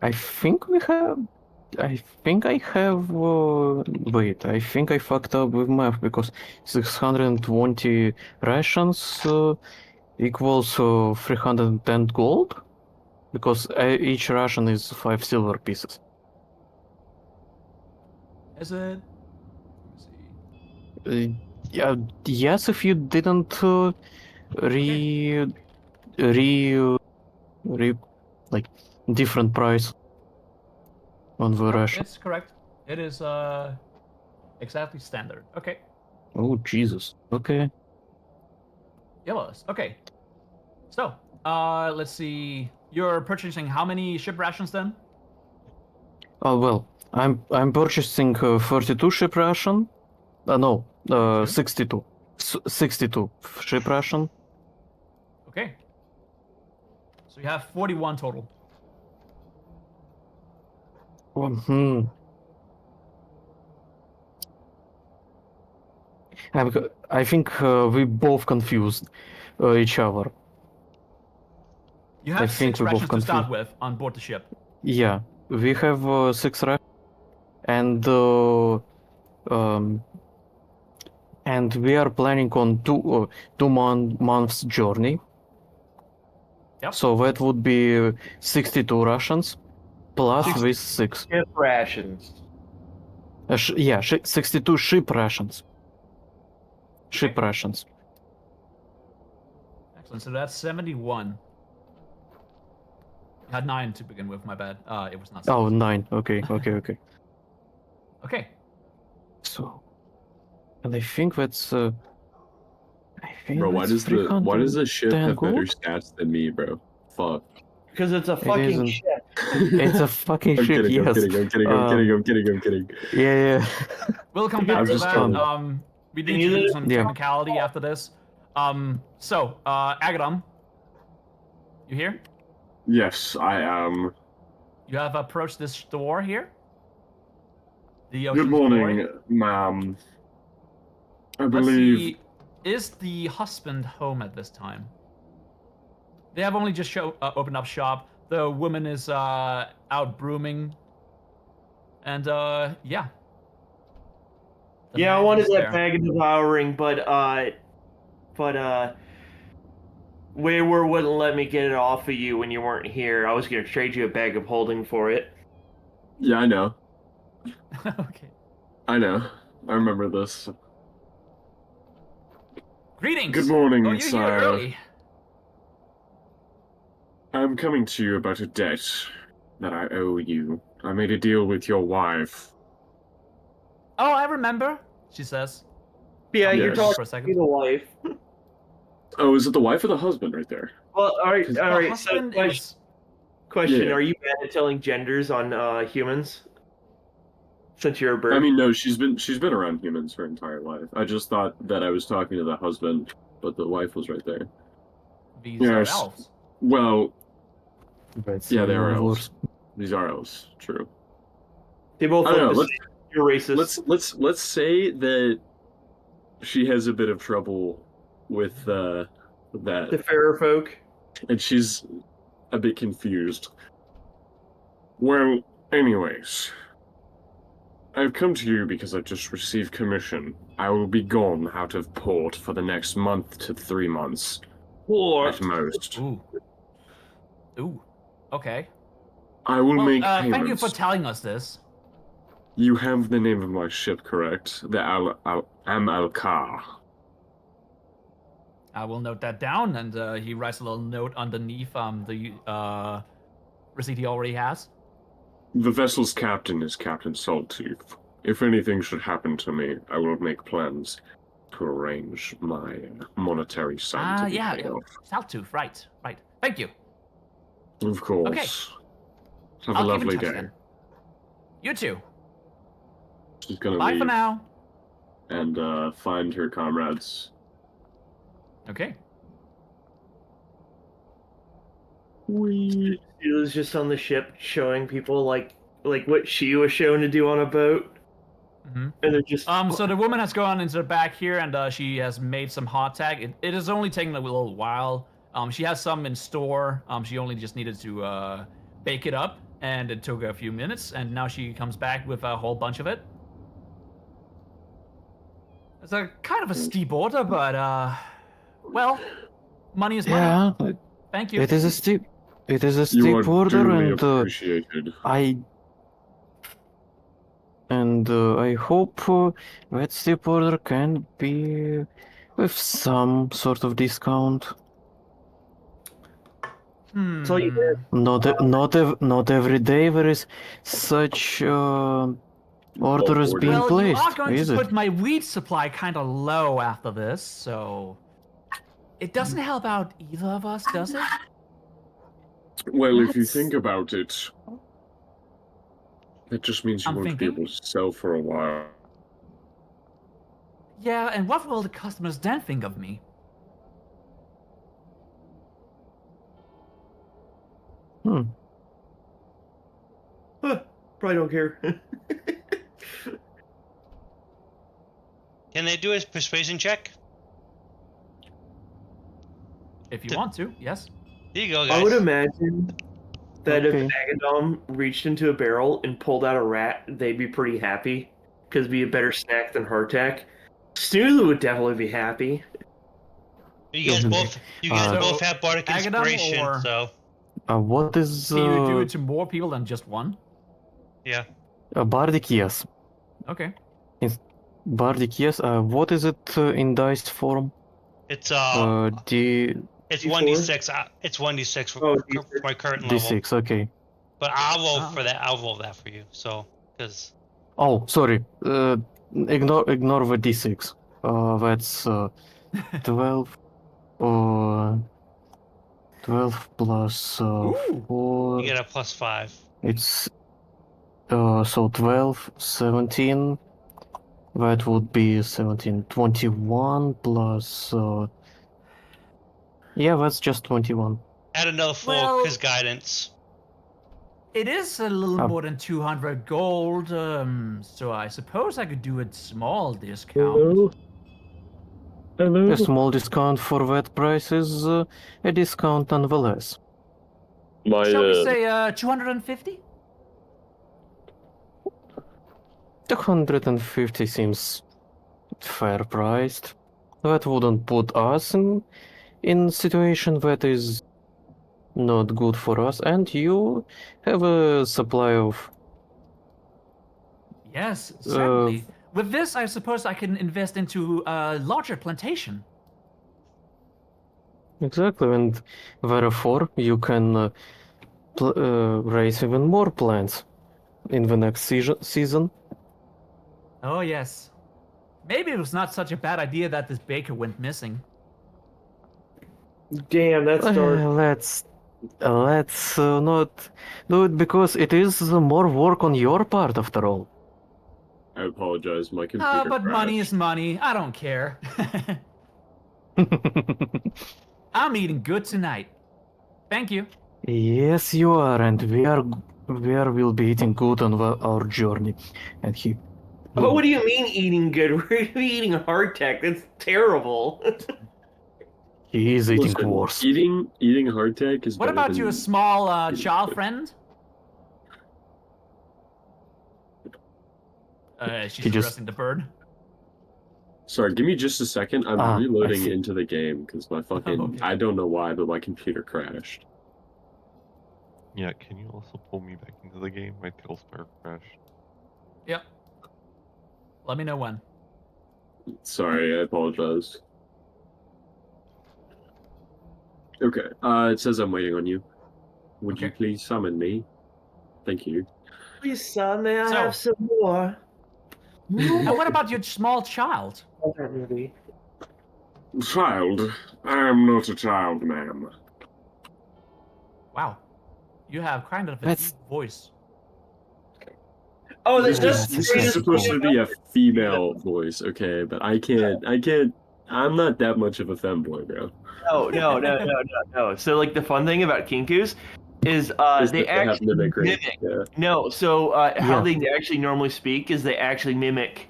I think we have. I think I have. Wait, I think I fucked up with math because 620 rations equals 310 gold. Because each ration is 5 silver pieces. Is it? Let me see. Yeah, yes, if you didn't like different price on the No, ration. it's correct. It is exactly standard. Okay. Oh Jesus. Okay. Yellows. Okay. So, let's see. You're purchasing how many ship rations then? Oh well, I'm purchasing 32 ship ration. No, 62. 62 ship ration. Okay. So you have 41 total. Hmm. I think we both confused each other. You I have think 6 we both rations to start confused. with on board the ship. Yeah, we have 6 rations, and um, and we are planning on 2 months journey. Yep. So that would be 62 rations plus Six- with 6. Ship rations. Yeah, 62 ship rations. Ship rations. Excellent. So that's 71. You had 9 to begin with, my bad. It was not 6. Oh, 9. Okay. Okay. So, and I think that's. I think Bro, why that's does the ship 310 have better gold. stats than me, bro? Fuck. Because it's a fucking isn't. ship. It's a fucking I'm ship. kidding, Yes. I'm kidding. Yeah. We'll come I'm back to just that. kidding. We need to do some Yeah. technicality after this. So, Agadam, you here? Yes, I am. You have approached this door here. The Good ocean's morning, glory. ma'am. I Let's believe. see. Is the husband home at this time? They have only just opened up shop. The woman is out brooming. And yeah. The Yeah, I man wanted is that there. bag of devouring, but WaWor wouldn't let me get it off of you when you weren't here. I was gonna trade you a bag of holding for it. Yeah, I know. Okay. I know. I remember this. Greetings. Good morning, Oh, you're here sire. early. I'm coming to you about a debt that I owe you. I made a deal with your wife. Oh, I remember. She says. Yeah, you're Yes. talking For a to second. the wife. Oh, is it the wife or the husband right there? Well, all right. The husband is. Question: Yeah. Are you bad at telling genders on humans? Since you're a bird. I mean, no, she's been around humans her entire life. I just thought that I was talking to the husband, but the wife was right there. These are Yes. elves. Well, That's yeah, they are even elves. These are elves. True. They both I don't look know. the same. You're racist. Let's say that she has a bit of trouble with The that, fairer folk. and she's a bit confused. Well, anyways, I've come to you because I've just received commission. I will be gone out of port for the next month to 3 months Or at most. Ooh. Ooh. Okay. I will Well, make thank you payments. for telling us this. You have the name of my ship, correct? The Al-Ka. I will note that down, and he writes a little note underneath the receipt he already has. The vessel's captain is Captain Salttooth. If anything should happen to me, I will make plans to arrange my monetary sum to be paid off. Salttooth, right. Thank you. Of course. Okay. Have I'll a keep in lovely touch day. then. You too. She's gonna Bye leave for now. and find her comrades. Okay. Whee! she was just on the ship showing people like what she was shown to do on a boat, hmm and they're just So the woman has gone into the back here, and she has made some hot tag. It has only taken a little while. She has some in store. She only just needed to bake it up, and it took a few minutes. And now she comes back with a whole bunch of it. It's a kind of a steep order, but well, money is money. Yeah, Thank you. it is a steep. It is a You steep are order, duly and appreciated. I hope that steep order can be with some sort of discount. So you did. Not every day there is such orders Order. being Well, placed, you are going is to it? put my wheat supply kind of low after this, so it doesn't help out either of us, does it? Well, if you That's- think about it, that just means you I'm won't be thinking. able to sell for a while. Yeah, and what will the customers then think of me? Hmm. Huh, probably don't care. Can they do a persuasion check? If you To- want to, yes. There you go, guys. I would imagine that Okay. if Agadom reached into a barrel and pulled out a rat, they'd be pretty happy because it'd be a better snack than hardtack. Snoozer would definitely be happy. You guys Okay. both So, have bardic Agadam inspiration, or- so What is Can you do it to more people than just one? yeah. Bardic? Yes. Okay. Bardic, yes. What is it in dice form? It's D6. it's D4? 1d6. It's 1d6 for, Oh, for my current level. D6. Okay. But I'll roll Oh. for that. I'll roll that for you. So because Oh, sorry. Ignore the D6. That's 12. 12 plus Ooh. 4. you get a +5. It's so 12, 17. That would be 17, 21 plus. Yeah, that's just 21. Add another 4 Well- because guidance. It is a little Oh. more than 200 gold, so I suppose I could do a small discount. Hello. A small discount for that price is a discount nonetheless. My Shall we say 250? 250 seems fair priced. That wouldn't put us in situation that is not good for us, and you have a supply of Yes, certainly. With this, I suppose I can invest into a larger plantation. exactly, and therefore you can raise even more plants in the next season. Oh, yes. Maybe it was not such a bad idea that this baker went missing. Damn, that's dark. Let's not do it because it is more work on your part after all. I apologize. My computer But money crashed. is money. I don't care. I'm eating good tonight. Thank you. Yes, you are, and will be eating good on our journey. And he. Oh, what do you mean eating good? We're eating hardtack. That's terrible. He is eating Listen, worse. eating hardtack is What better about than you, a small child friend? She's He just- addressing the bird. Sorry, give me just a second. I'm I reloading see. into the game because my fucking Okay. I don't know why, but my computer crashed. Yeah, can you also pull me back into the game? My tailspire crashed. Yep. Let me know when. Sorry, I apologize. Okay, it says I'm waiting on you. Would you Okay. please summon me? Thank you. Please, son, may I So- have some more? And what about your small child? That movie. Child, I am not a child, ma'am. Wow. You have kind of a That's- deep voice. Oh, This that's is supposed to be a female voice, okay? But I can't. I'm not that much of a femboy, bro. No. So, like, the fun thing about Kinkus is Is they that have actually mimicry. mimic. Yeah. No, so how Yeah. they actually normally speak is they actually mimic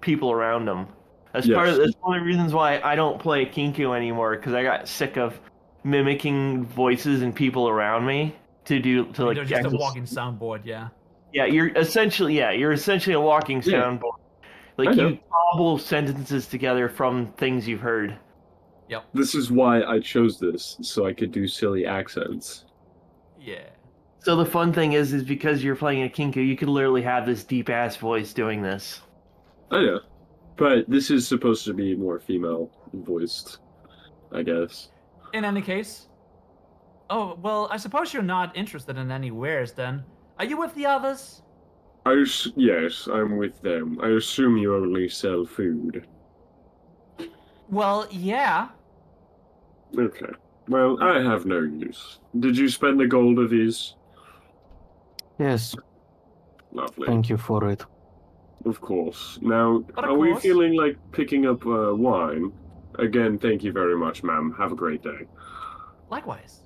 people around them. That's Yes. part of that's one of the reasons why I don't play Kinku anymore because I got sick of mimicking voices and people around me to like They're just a actually- walking soundboard, yeah. Yeah, you're essentially a walking Yeah. soundboard. I Like know. you cobble sentences together from things you've heard. Yep. This is why I chose this, so I could do silly accents. Yeah. So the fun thing is because you're playing a Kinku, you could literally have this deep ass voice doing this. I know. But this is supposed to be more female voiced, I guess. In any case. Oh, well, I suppose you're not interested in any wares then. Are you with the others? Yes, I'm with them. I assume you only sell food. Well, yeah. Okay. Well, I have no use. Did you spend the gold of these? Yes, Lovely. thank you for it. Of course. Now, But of are we course. feeling like picking up wine? Again, thank you very much, ma'am. Have a great day. Likewise.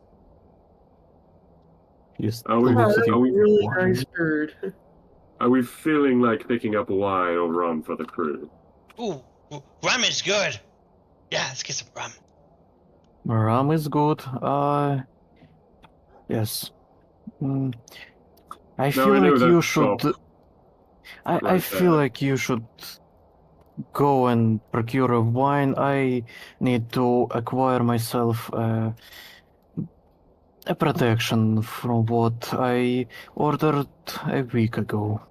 Yes. Are we, looks at are you. we, really Why? nice bird. are we feeling like picking up wine or rum for the crew? Ooh, rum is good. Yeah, let's get some rum. Rum is good. Yes. Mm, I Now, feel I know like that you shop should. I right feel there. like you should go and procure a wine. I need to acquire myself a protection from what I ordered a week ago.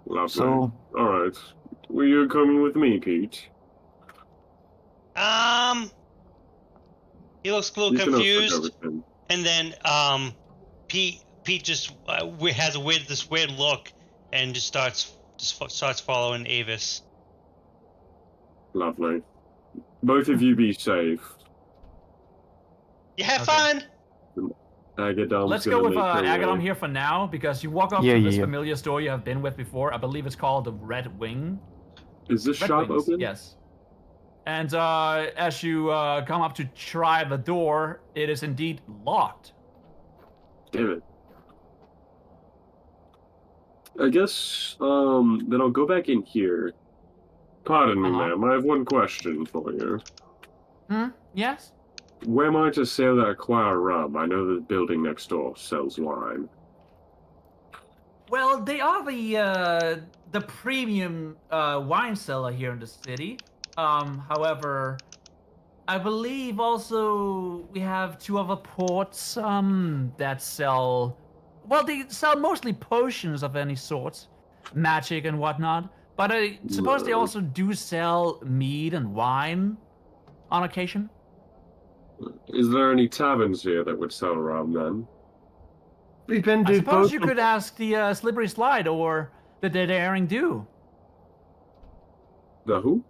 Lovely. So, Alright. Will you coming with me, Pete? He looks a little You can also go confused, with him. and then Pete just has this weird look, and just starts following Avis. Lovely. Both of you be safe. You have Okay. fun. Agadom's Let's gonna go with make her Agadom way. here for now, because you walk up Yeah, to yeah, this yeah. familiar store you have been with before. I believe it's called the Red Wing. Is this Red shop Wings, open? yes. And as you come up to try the door, it is indeed locked. Damn it. I guess, then I'll go back in here. Pardon me, Uh-huh. ma'am. I have one question for you. Yes? Where am I to sell that acquire rum? I know the building next door sells wine. Well, they are the premium wine seller here in the city. However, I believe also we have two other ports that sell. Well, they sell mostly potions of any sort, magic and whatnot. But I suppose they also do sell mead and wine on occasion. Is there any taverns here that would sell rum then? We've been I to suppose both. you could ask the Slippery Slide or the Daring Do. The who?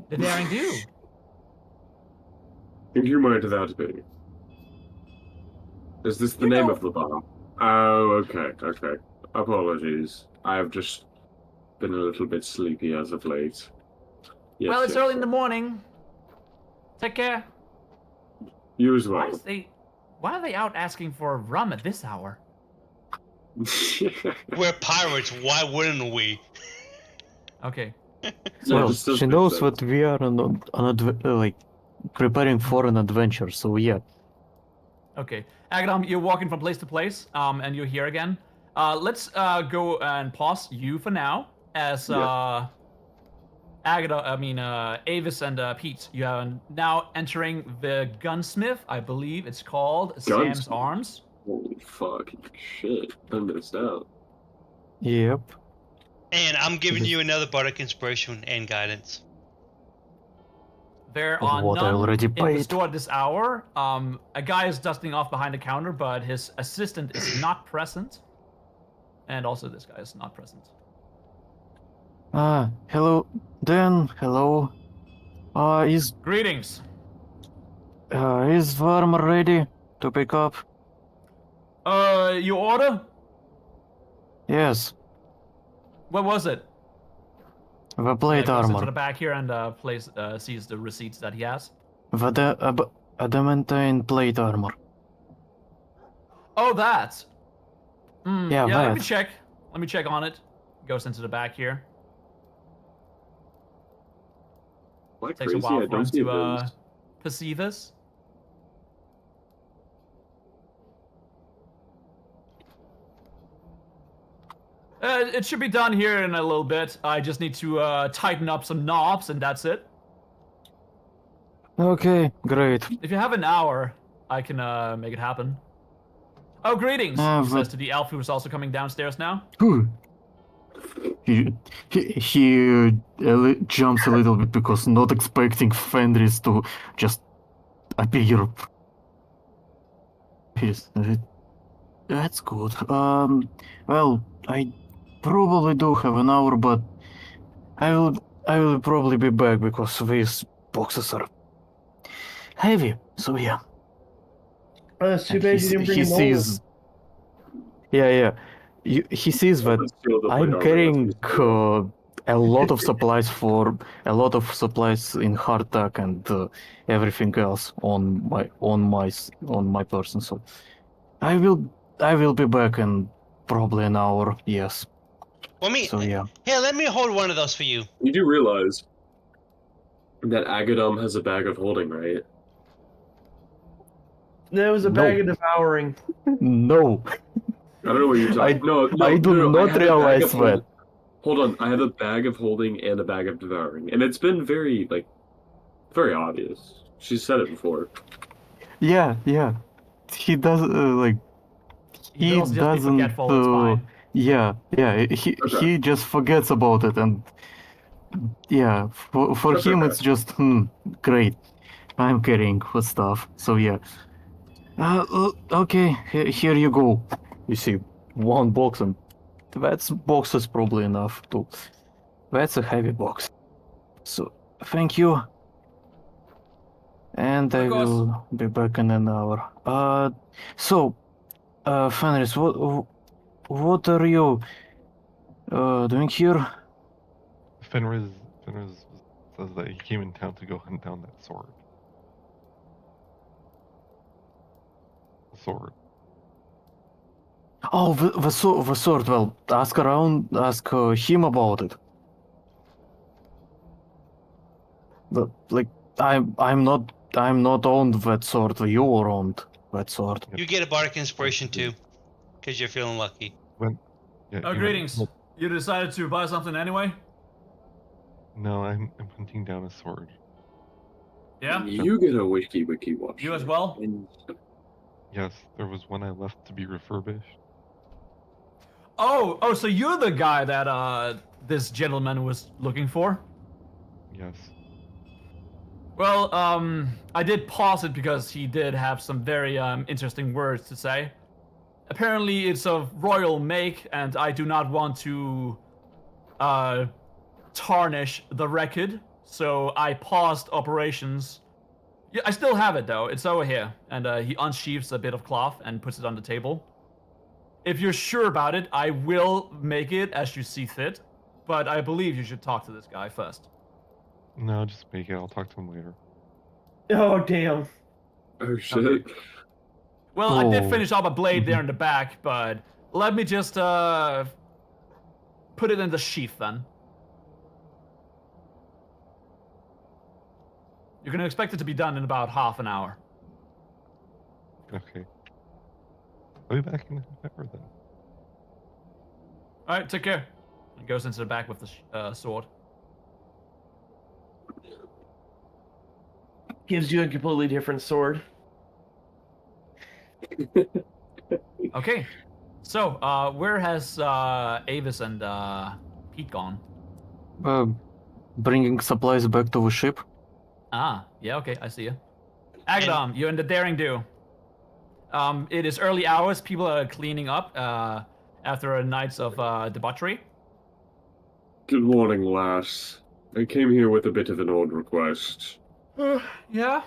The Daring Do. And who might that be? Is this the You name know- of the bar? Oh, okay, okay. Apologies. I have just been a little bit sleepy as of late. Yes, Well, it's yes, early in the morning. Take care. You as Why well. are they out asking for rum at this hour? We're pirates. Why wouldn't we? Okay. So well, this does she make knows sense. that we are like preparing for an adventure. So yeah. Okay. Agadam, you're walking from place to place, and you're here again. Let's go and pause you for now, as Avis and Pete, you are now entering the gunsmith. I believe it's called Sam's Gunsmith? Arms. Holy fuck. Shit. I missed out. Yep. And I'm giving This- you another bardic inspiration and guidance. There Of are what I none already in the paid. store at this hour. A guy is dusting off behind the counter, but his assistant is not present. And also this guy is not present. Hello, Dan. Hello. Is Greetings. Varmer ready to pick up? You order? Yes. What was it? The plate Goes into the armor. back here and sees the receipts that he has. The adamantine plate armor. Oh, that. Yeah, yeah. Let that. me check. Let me check on it. Goes into the back here. Like Takes a crazy, while I for him don't see to those. perceive this. It should be done here in a little bit. I just need to tighten up some knobs, and that's it. Okay, great. If you have an hour, I can make it happen. Oh, greetings, he says to the elf who is also coming downstairs now. Whew. He jumps a little bit because not expecting Fenris to just appear. Yes, that's good. Well, I probably do have an hour, but I will probably be back because these boxes are heavy. So yeah. It's too And bad you didn't bring he him sees. Yeah, yeah. he sees that Let's steal the plate I'm armor, carrying let's steal a lot of supplies in hardtack and everything else on my person. So I will be back in probably an hour. Yes. Well, So yeah. here, let me hold one of those for you. You do realize that Agadom has a bag of holding, right? There was a No. bag of devouring. No. I don't know what you're talking. No, I do no, not have a bag realize of holding. that. Hold on, I have a bag of holding and a bag of devouring, and it's been very very obvious. She said it before. Yeah. He does like He he can also just be doesn't. forgetful. It's fine. Yeah. He Okay. he just forgets about it, and yeah, for That's him okay. it's just great. I'm carrying for stuff. So yeah. Okay. Here you go. You see, one box, and box is probably enough to. That's a heavy box. So thank you. And I Of course. will be back in an hour. Fenris, what are you doing here? Fenris says that he came in town to go hunt down that sword. The sword. Oh, the sword. Well, ask him about it. Like, I'm not owned that sword. You owned that sword. You get a bardic inspiration too, because you're feeling lucky. Yeah, Oh, he went- greetings. well, You decided to buy something anyway? no, I'm hunting down a sword. Yeah? You get a wiki watch. You as well? Yes, there was one I left to be refurbished. Oh, so you're the guy that this gentleman was looking for? Yes. Well, I did pause it because he did have some very interesting words to say. Apparently, it's of royal make, and I do not want to tarnish the record, so I paused operations. Yeah, I still have it though. It's over here, and he unsheaths a bit of cloth and puts it on the table. If you're sure about it, I will make it as you see fit, but I believe you should talk to this guy first. No, just make it. I'll talk to him later. Oh damn. Oh shit. Okay. Well, I did Oh. finish up a blade there in the back, but let me just put it in the sheath then. You can expect it to be done in about half an hour. Okay. I'll be back in half hour then. All right, take care. He goes into the back with the sword. Gives you a completely different sword. Okay, so where has Avis and Pete gone? Bringing supplies back to the ship. Ah, yeah, okay, I see you. Agadom, you're in the Daring Do. It is early hours. People are cleaning up after a night of debauchery. Good morning, lass. I came here with a bit of an odd request. Yeah?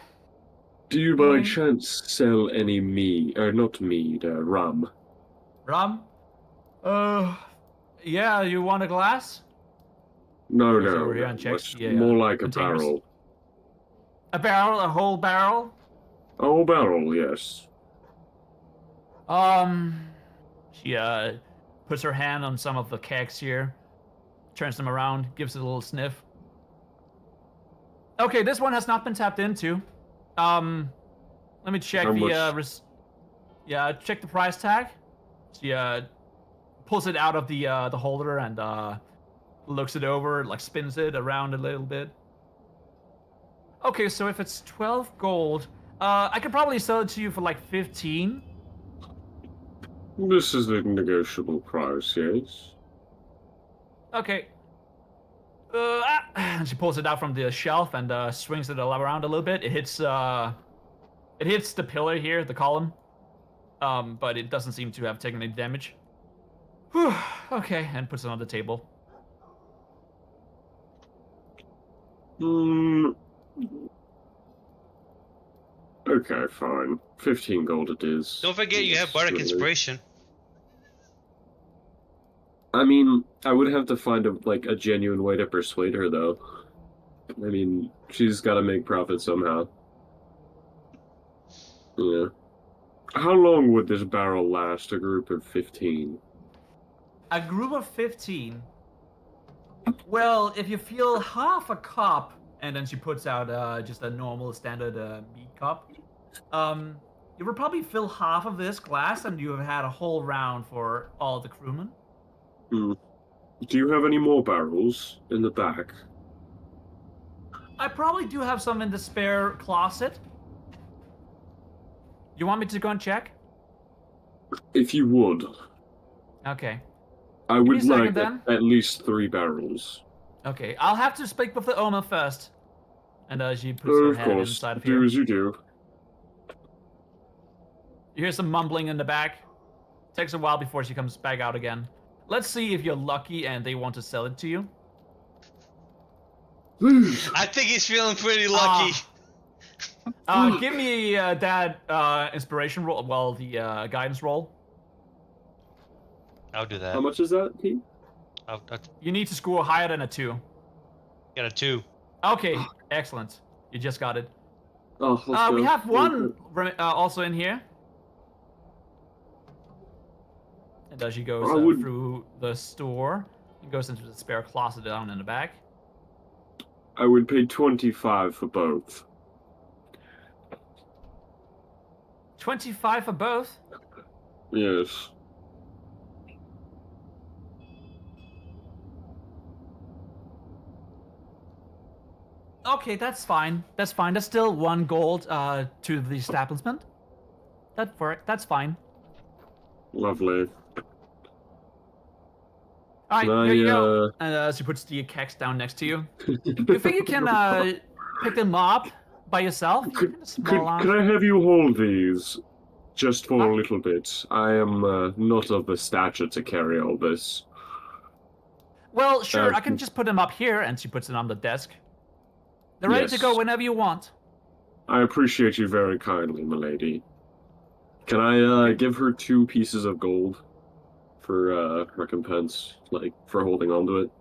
Do you by Morning. chance sell any rum? Rum? Yeah, you want a glass? No, Goes no, over here no. and checks It's the, more like a containers. barrel. A barrel? A whole barrel? Oh, barrel, yes. She puts her hand on some of the kegs here, turns them around, gives it a little sniff. Okay, this one has not been tapped into. Let me check How the much? check the price tag. She pulls it out of the holder and looks it over, like spins it around a little bit. Okay, so if it's 12 gold, I could probably sell it to you for like 15. This is a negotiable price, yes. Okay. And she pulls it out from the shelf and swings it around a little bit. It hits the pillar here, the column. But it doesn't seem to have taken any damage. Whew, okay, and puts it on the table. Okay, fine. 15 gold it is. Don't forget you have bardic Really? inspiration. I mean, I would have to find a genuine way to persuade her, though. I mean, she's got to make profit somehow. Yeah. How long would this barrel last? A group of 15. A group of 15. Well, if you fill half a cup, and then she puts out just a normal standard meat cup, you would probably fill half of this glass, and you have had a whole round for all the crewmen. Hmm. Do you have any more barrels in the back? I probably do have some in the spare closet. You want me to go and check? If you would. Okay. I me a would second, like then. at least 3 barrels. Okay, I'll have to speak with the owner first. And she puts her Of head course, inside of do here. as you do. You hear some mumbling in the back. Takes a while before she comes back out again. Let's see if you're lucky and they want to sell it to you. I think he's feeling pretty lucky. Give me that inspiration roll. Well, the guidance roll. I'll do that. How much is that, Pete? I'll You need to score higher than a 2. get a 2. Okay, excellent. You just got it. Oh, let's We go. have one also in here. And as she goes through the store, and goes into the spare closet down in the back. I would pay 25 for both. 25 for both? Yes. Okay, that's fine. That's fine. That's still 1 gold to the establishment. That's fine. Lovely. All right, Can here you I, go. And she puts the kegs down next to you. You think you can pick them up by yourself? Could, Kind of small could I have you hold these just for Huh? a little bit? I am not of the stature to carry all this. Well, sure. I can just put them up here, and she puts it on the desk. They're ready to go Yes. whenever you want. I appreciate you very kindly, milady. Can I give her 2 pieces of gold for recompense, like for holding on to it?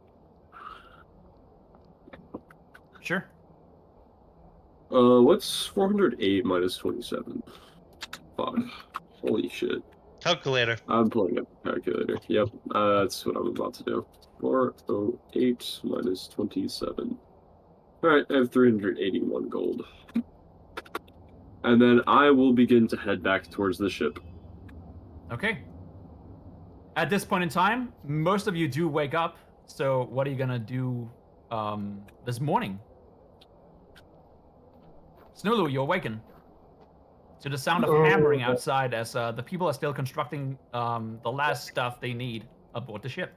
Sure. What's 408 minus 27? Fuck. Holy shit. Calculator. I'm pulling up the calculator. Yep, that's what I'm about to do. 408 minus 27. Alright, I have 381 gold. And then I will begin to head back towards the ship. Okay. At this point in time, most of you do wake up. So what are you gonna do this morning? Snulu, you awaken to the sound of hammering outside as the people are still constructing the last stuff they need aboard the ship.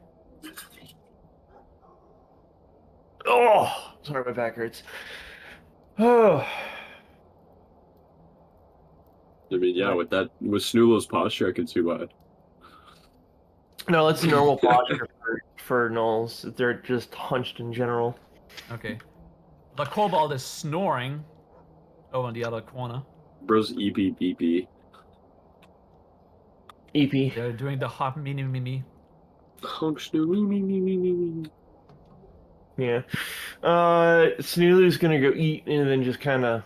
Oh, sorry, my back hurts. Oh, I mean, yeah, with Snoolo's posture, I can see why. no, that's normal posture for gnolls. They're just hunched in general. Okay. The kobold is snoring over in the other corner. Bro's EBBB. EP. They're doing the hop mini. Honk Snoo, me. Yeah. Snooloo's gonna go eat and then just kind of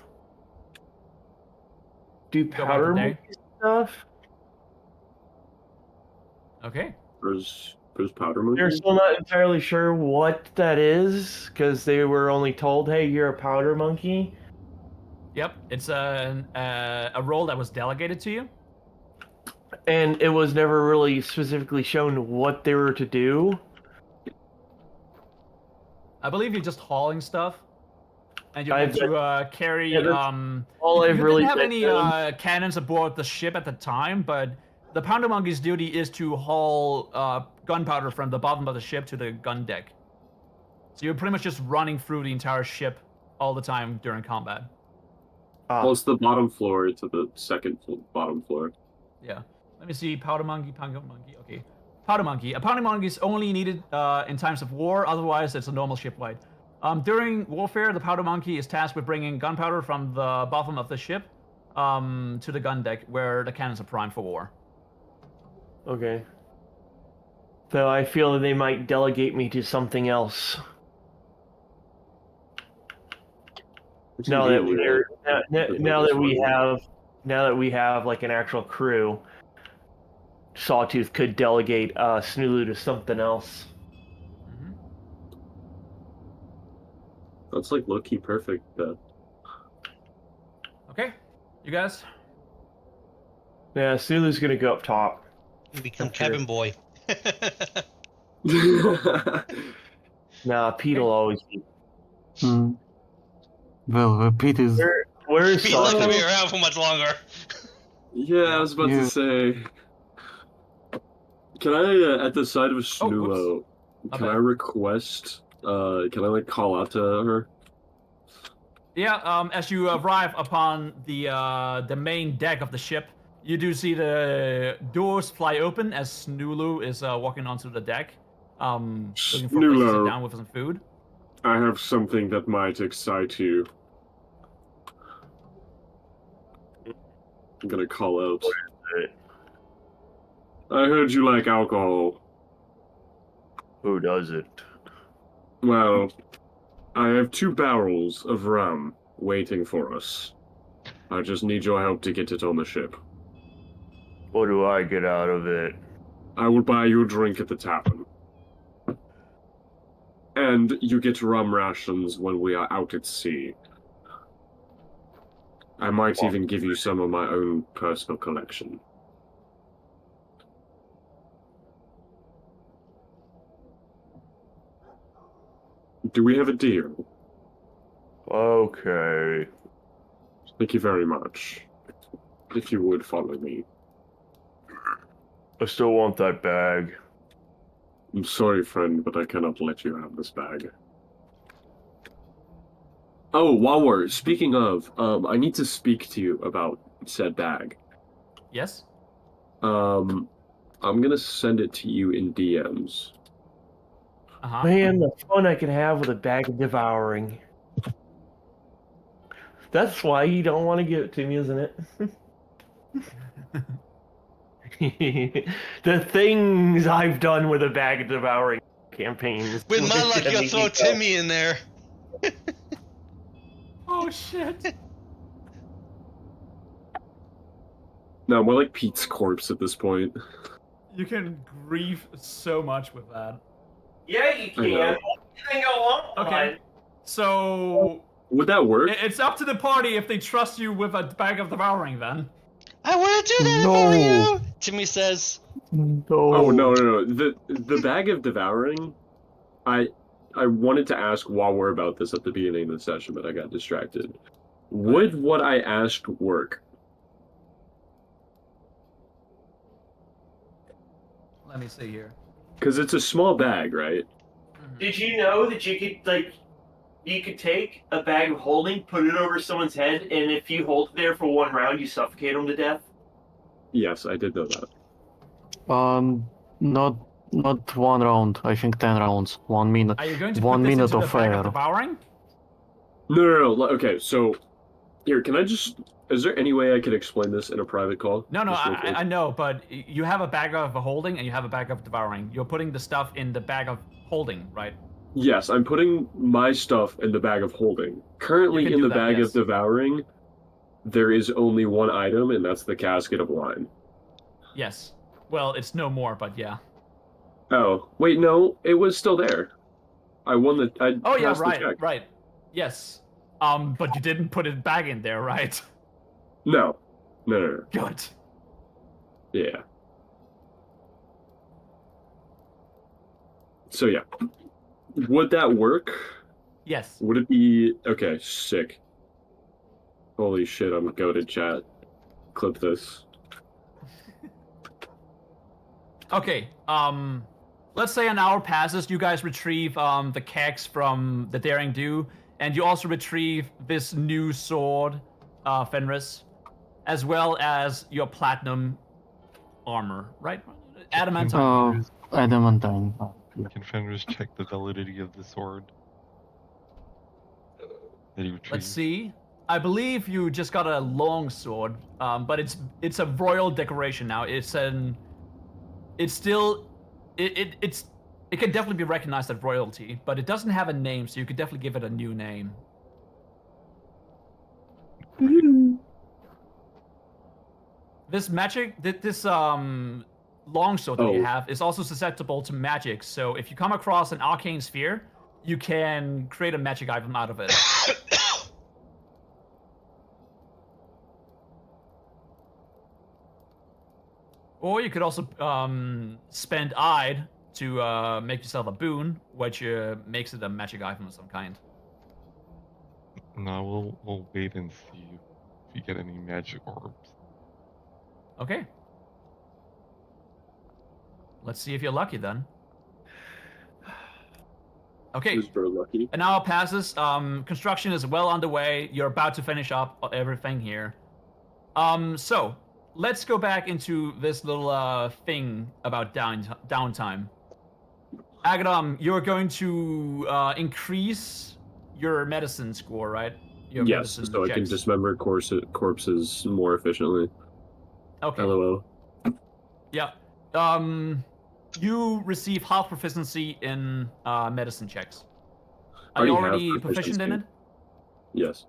do Go about powder the day. monkey stuff. Okay. Bro's powder monkey. They're still not entirely sure what that is because they were only told, "Hey, you're a powder monkey." Yep. It's a role that was delegated to you. And it was never really specifically shown what they were to do. I believe you're just hauling stuff. And you I want to carry yeah, all you I've didn't really have been any doing. cannons aboard the ship at the time, but the Pounder Monkey's duty is to haul gunpowder from the bottom of the ship to the gun deck. So you're pretty much just running through the entire ship all the time during combat. Well, it's the bottom floor to the second bottom floor. Yeah. Let me see. Powder Monkey. Okay. Powder Monkey. A Powder Monkey is only needed in times of war. Otherwise, it's a normal ship-wide. During warfare, the Powder Monkey is tasked with bringing gunpowder from the bottom of the ship to the gun deck, where the cannons are primed for war. Okay. Though I feel that they might delegate me to something else. What do you Now that mean, we're like now this that we one? have like an actual crew, Sawtooth could delegate Snulu to something else. Mhm. That's like low-key perfect. Okay, you guys. Yeah, Snulu's gonna go up top. You become I'm sure. cabin boy. Nah, Pete'll always be. Hmm. Well, Pete is. Where is He's not gonna be Sawtooth? around for much longer. Yeah, I was about Yeah. to say. Can I, at the side of Oh, whoops. Snulo, My can I bad. request? Can I like call out to her? Yeah. As you arrive upon the main deck of the ship, you do see the doors fly open as Snulu is walking onto the deck, looking for a place to sit Snulo. down with some food. I have something that might excite you. I'm gonna call out. I heard you like alcohol. Who does it? Well, I have 2 barrels of rum waiting for us. I just need your help to get it on the ship. What do I get out of it? I will buy you a drink at the tavern. And you get rum rations when we are out at sea. I might even give you some of my own personal collection. Do we have a deal? Okay. Thank you very much. If you would follow me. I still want that bag. I'm sorry, friend, but I cannot let you have this bag. Oh, WaWor, speaking of, I need to speak to you about said bag. Yes. I'm gonna send it to you in DMs. Uh-huh. Man, the fun I can have with a bag of devouring. That's why you don't want to give it to me, isn't it? The things I've done with a bag of devouring campaigns. With my luck, you'll Make throw me go, Timmy in there. Oh shit. No, more like Pete's corpse at this point. You can grieve so much with that. Yeah, you I know. can. Okay. So Would that work? it's up to the party if they trust you with a bag of devouring. Then. I want to do that No. for you. Timmy says. No. Oh no. The bag of devouring. I wanted to ask WaWor about this at the beginning of the session, but I got distracted. Would what I asked work? Let me see here. Because it's a small bag, right? Did you know that you could take a bag of holding, put it over someone's head, and if you hold it there for 1 round, you suffocate them to death? Yes, I did know that. Not 1 round. I think 10 rounds. 1 minute. Are you going to 1 put this minute into the of bag air. of devouring? No. Okay, so here, can I just? Is there any way I could explain this in a private call? No, Just real quick? I know, but you have a bag of holding and you have a bag of devouring. You're putting the stuff in the bag of holding, right? Yes, I'm putting my stuff in the bag of holding. Currently, You can in do the that, bag yes. of devouring, there is only 1 item, and that's the casket of wine. Yes. Well, it's no more, but yeah. Oh, wait, no, it was still there. I won the. I Oh yeah, passed the right, check. right. Yes. But you didn't put it back in there, right? No. Good. Yeah. So yeah, would that work? Yes. Would it be okay? Sick. Holy shit! I'm goated, chat. Clip this. Okay. Let's say an hour passes. You guys retrieve the kegs from the Daring Do, and you also retrieve this new sword, Fenris, as well as your platinum armor, right? Adamantine. Oh, adamantine. Yeah. Can Fenris check the validity of the sword that he retrieved? Let's see. I believe you just got a long sword, but it's a royal decoration now. It's still it can definitely be recognized as royalty, but it doesn't have a name, so you could definitely give it a new name. This magic, this longsword that you Oh. have is also susceptible to magic. So if you come across an arcane sphere, you can create a magic item out of it. Or you could also spend Ide to make yourself a boon, which makes it a magic item of some kind. No, we'll wait and see if you get any magic orbs. Okay. Let's see if you're lucky then. Okay. Who's bro lucky? An hour passes. Construction is well underway. You're about to finish up everything here. So let's go back into this little thing about downtime. Agadam, you're going to increase your medicine score, right? Your Yes, medicine so I can checks. dismember corpses more efficiently. Okay. LOL. Yeah. You receive half proficiency in medicine checks. Are you Already have already proficient in it? proficiency. Yes.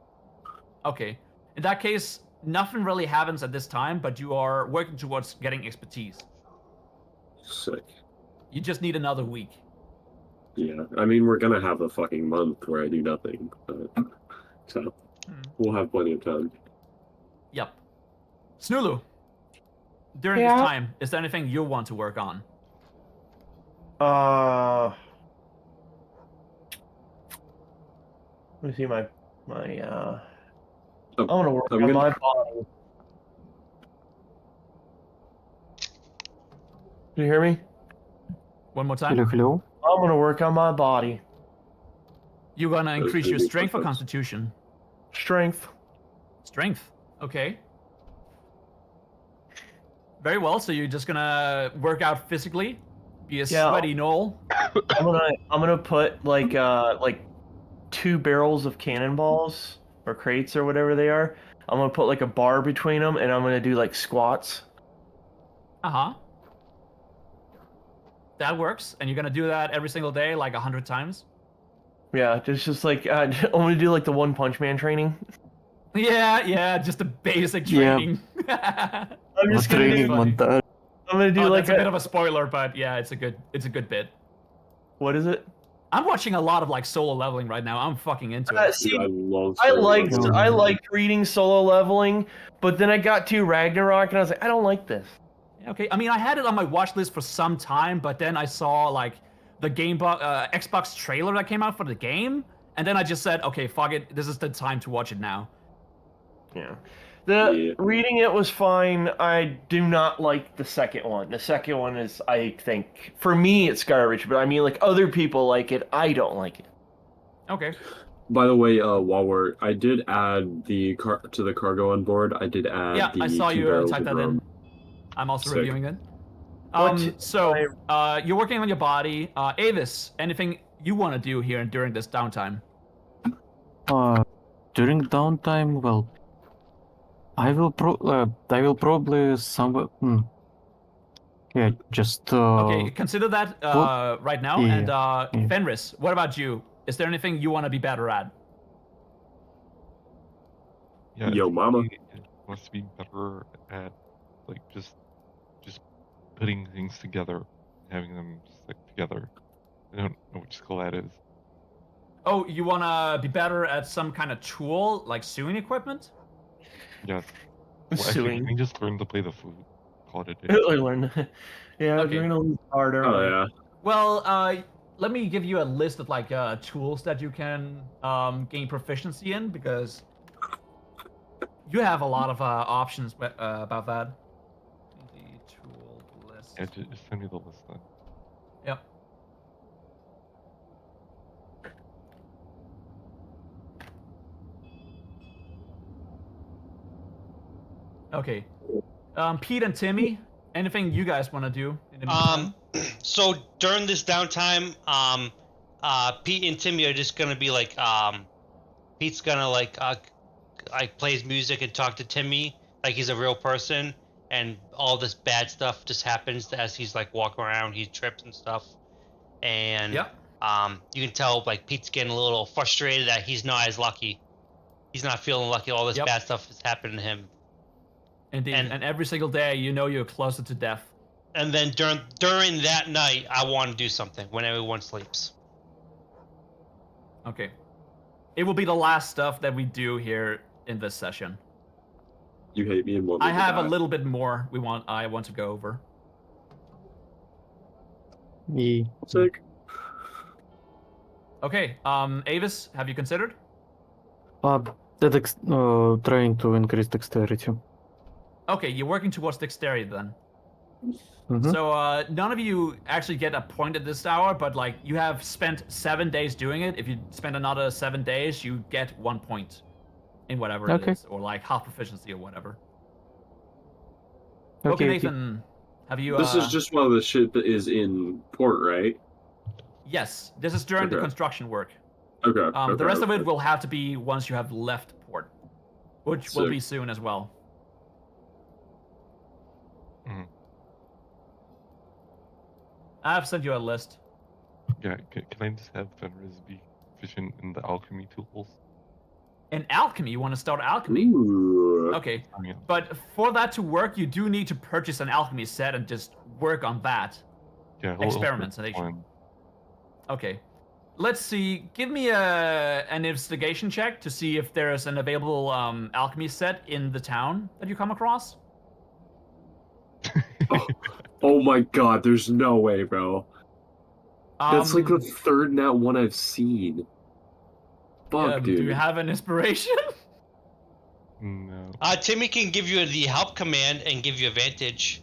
Okay. In that case, nothing really happens at this time, but you are working towards getting expertise. Sick. You just need another week. Yeah, I mean, we're gonna have a fucking month where I do nothing, but, so we'll have plenty of time. Yep. Snulu, during this time, is there anything you want to work on? Let me see my Oh, I want to work I'm on gonna- my body. Do you hear me? One more time. Hello. I'm gonna work on my body. You're gonna Those increase would your be strength or perfect. constitution? Strength. Strength. Okay. Very well. So you're just gonna work out physically, be a Yeah. sweaty knoll. I'm gonna put like 2 barrels of cannonballs or crates or whatever they are. I'm gonna put like a bar between them, and I'm gonna do like squats. Uh huh. That works, and you're gonna do that every single day, like 100 times. Yeah, just like I'm gonna do like the One Punch Man training. Yeah, just the basic Yeah. training. I'm just gonna Training do, montage. I'm gonna do Oh, like that's a bit of a spoiler, but yeah, it's a good bit. what is it? I'm watching a lot of like solo leveling right now. I'm fucking into it. See, Dude, I love. I solo liked leveling. I liked reading solo leveling, but then I got to Ragnarok and I was like, I don't like this. Okay, I mean, I had it on my watch list for some time, but then I saw like the Xbox trailer that came out for the game, and then I just said, okay, fuck it, this is the time to watch it now. Yeah. Yeah. Reading it was fine. I do not like the second one. The second one is, I think, for me, it's garbage. But I mean, like other people like it. I don't like it. Okay. By the way, WaWor, I did add the to the cargo on board. I did add Yeah, the I saw 2 you barrels type of that in. rum. I'm also Sick. reviewing it. What- So you're working on your body. Avis, anything you want to do here during this downtime? During downtime, well, I will probably somewhere. Yeah, just. Okay, consider that right now. Yeah, And yeah. Fenris, what about you? Is there anything you want to be better at? Yeah, Yo, I think mama. he wants to be better at like just putting things together, having them stick together. I don't know which skill that is. Oh, you want to be better at some kind of tool, like sewing equipment? Yes. Well, actually, Suing. we just learned to play the flute. Call it a day. I learned. Yeah, Okay. we're gonna lose harder. Oh yeah. Well, let me give you a list of like tools that you can gain proficiency in, because you have a lot of options about that. The tool list. Yeah, just send me the list then. Yep. Okay. Pete and Timmy, anything you guys want to do in the meantime? So during this downtime, Pete and Timmy are just gonna be like, Pete's gonna like play his music and talk to Timmy like he's a real person, and all this bad stuff just happens as he's like walking around. He trips and stuff, and Yep. you can tell like Pete's getting a little frustrated that he's not as lucky. He's not feeling lucky. All this Yep. bad stuff is happening to him. Indeed. And- And every single day, you know you're closer to death. And then during that night, I want to do something when everyone sleeps. Okay. It will be the last stuff that we do here in this session. You hate me and want me I to have a die. little bit more I want to go over. Yeah. Sick. Okay, Avis, have you considered? Trying to increase dexterity. Okay, you're working towards dexterity then. Mhm. So none of you actually get a point at this hour, but like you have spent 7 days doing it. If you spend another 7 days, you get 1 point in whatever it Okay. is, or like half proficiency or whatever. Okay, Okay, okay. Nathan, have you? This is just while the ship is in port, right? Yes, this is during the Okay. construction work. Okay. The okay, rest of okay. it will have to be once you have left port, which will Sick. be soon as well. Mhm. I've sent you a list. Yeah, can I just have Fenris be efficient in the alchemy tools? In alchemy, you want to start alchemy? Ooh. Okay, I mean, but for that to work, you do need to purchase an alchemy set and just work on that. yeah, Experiments, and they should- Okay. Let's see. Give me an investigation check to see if there's an available alchemy set in the town that you come across. Oh my god, there's no way, bro. That's like the Um, third nat one I've seen. Fuck, dude. do you have an inspiration? No. Timmy can give you the help command and give you advantage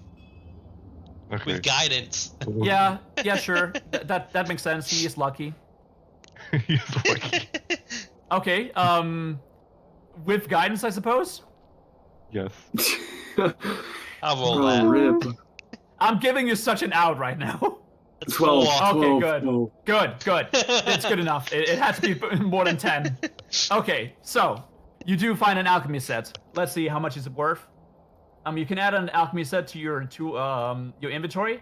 Okay. with guidance. Yeah, sure. That makes sense. He is lucky. He's lucky. Okay. With guidance, I suppose. Yes. I'll roll Bro, that. rip. I'm giving you such an out right now. That's 12. four. Okay, 12, good. 12. Good. It's good enough. It has to be more than 10. Okay, so you do find an alchemy set. Let's see how much is it worth. You can add an alchemy set to your inventory.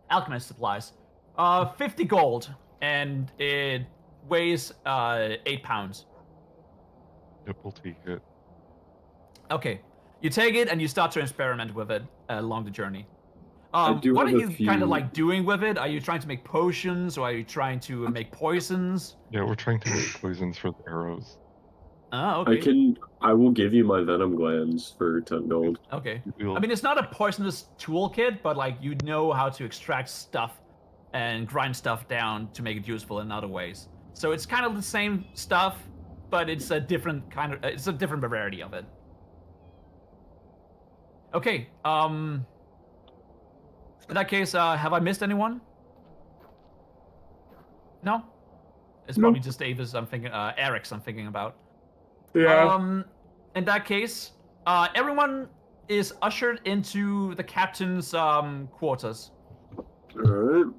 Alchemist supplies. 50 gold, and it weighs 8 pounds. Yep, we'll take it. Okay, you take it and you start to experiment with it along the journey. do What are have a you kind few- of like doing with it? Are you trying to make potions, or are you trying to make poisons? Yeah, we're trying to make poisons for the arrows. Oh, okay. I will give you my venom glands for 10 gold. Okay. We'll- I mean, it's not a poisonous toolkit, but like you know how to extract stuff and grind stuff down to make it useful in other ways. So it's kind of the same stuff, but it's a different kind of it's a different variety of it. Okay. In that case, have I missed anyone? No. It's probably just Avis. I'm thinking. Eric's. I'm thinking about. In that case, everyone is ushered into the captain's quarters. Alright.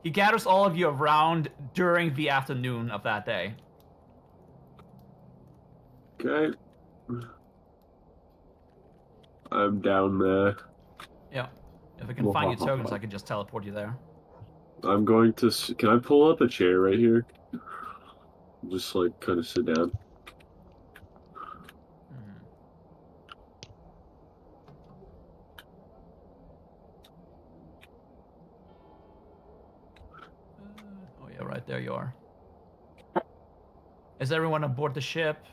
He gathers all of you around during the afternoon of that day. Okay. I'm down there. Yeah. If I can find your tokens, I can just teleport you there. I'm going to. Can I pull up a chair right here? Just like kind of sit down. Oh yeah, right there you are. Is everyone aboard the ship?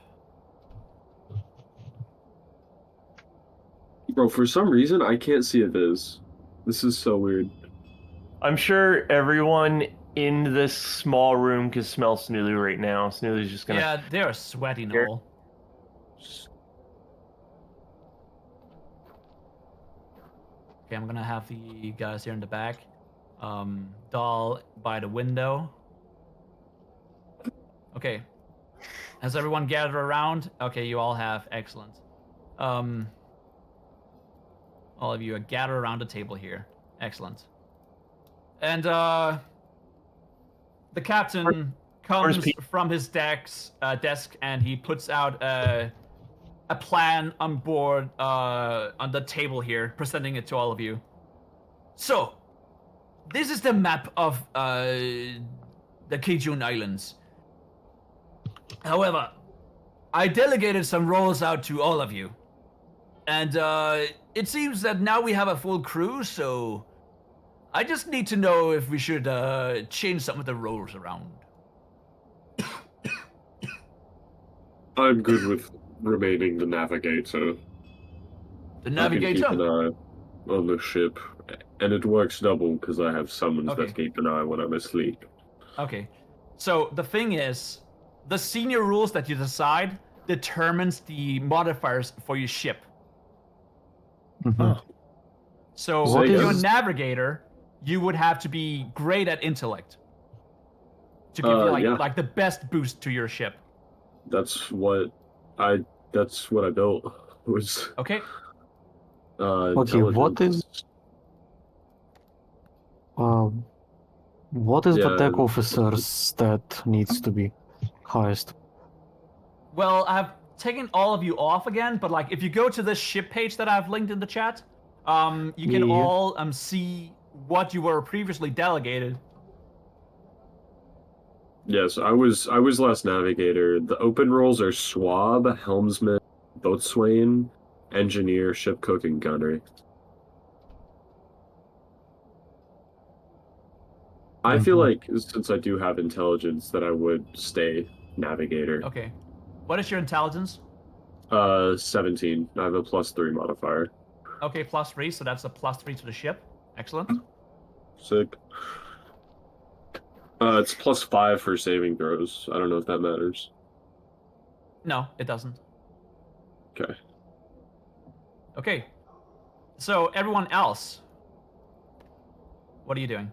Bro, for some reason I can't see a viz. This is so weird. I'm sure everyone in this small room can smell Snooloo right now. Snooloo's just gonna. Yeah, they are sweaty, Here. Noel. Okay, I'm gonna have the guys here in the back. Doll by the window. Okay. Has everyone gathered around? Okay, you all have. Excellent. All of you are gathered around the table here. Excellent. And the captain comes Pete? from his desk and he puts out a a plan on board on the table here, presenting it to all of you. So, this is the map of the Kijun Islands. However, I delegated some roles out to all of you. And it seems that now we have a full crew, so I just need to know if we should change some of the roles around. I'm good with remaining the navigator. The I can navigator? keep an eye on the ship, and it works double because I have summons Okay. that keep an eye when I'm asleep. Okay. So the thing is, the senior rules that you decide determines the modifiers for your ship. Mhm. So What if you're a is- navigator, you would have to be great at intellect to give you yeah. like the best boost to your ship. That's what I built was Okay. Okay, what intelligence. what is the Yeah. deck officer's stat needs to be highest? Well, I've taken all of you off again, but like if you go to this ship page that I've linked in the chat, you can Yeah. all see what you were previously delegated. Yes, I was last navigator. The open roles are swab, helmsman, boatswain, engineer, ship cook, and gunner. I feel Mhm. like since I do have intelligence, that I would stay navigator. Okay. What is your intelligence? 17. I have a +3 modifier. Okay, +3, so that's a +3 to the ship. Excellent. Sick. It's +5 for saving throws. I don't know if that matters. No, it doesn't. Okay. Okay. So everyone else, what are you doing?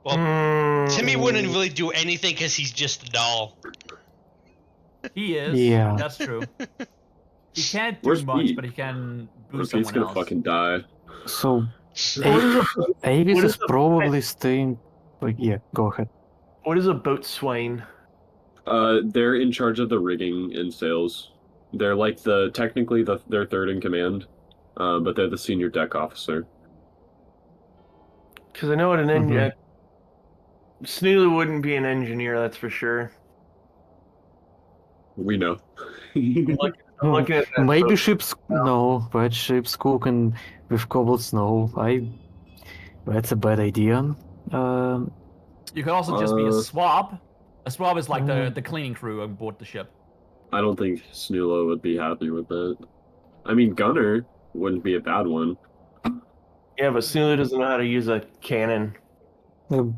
Well, Timmy wouldn't really do anything because he's just a doll. He is. Yeah. That's true. He can't do Where's much, Pete? but he can Or boost Pete's someone gonna else. fucking die. So What is a Avis what is is the- probably staying. Like, yeah, go ahead. what is a boatswain? They're in charge of the rigging and sails. They're like they're third in command, but they're the senior deck officer. Because I know what an Mhm. engineer. Snooley wouldn't be an engineer, that's for sure. We know. I'm looking at that Maybe boat. ships no, but ships cooking with cobbled snow. That's a bad idea. You could also just be a Uh, swab. A swab is like Mm. the cleaning crew on board the ship. I don't think Snulo would be happy with that. I mean, Gunner wouldn't be a bad one. Yeah, but Snooley doesn't know how to use a cannon. um,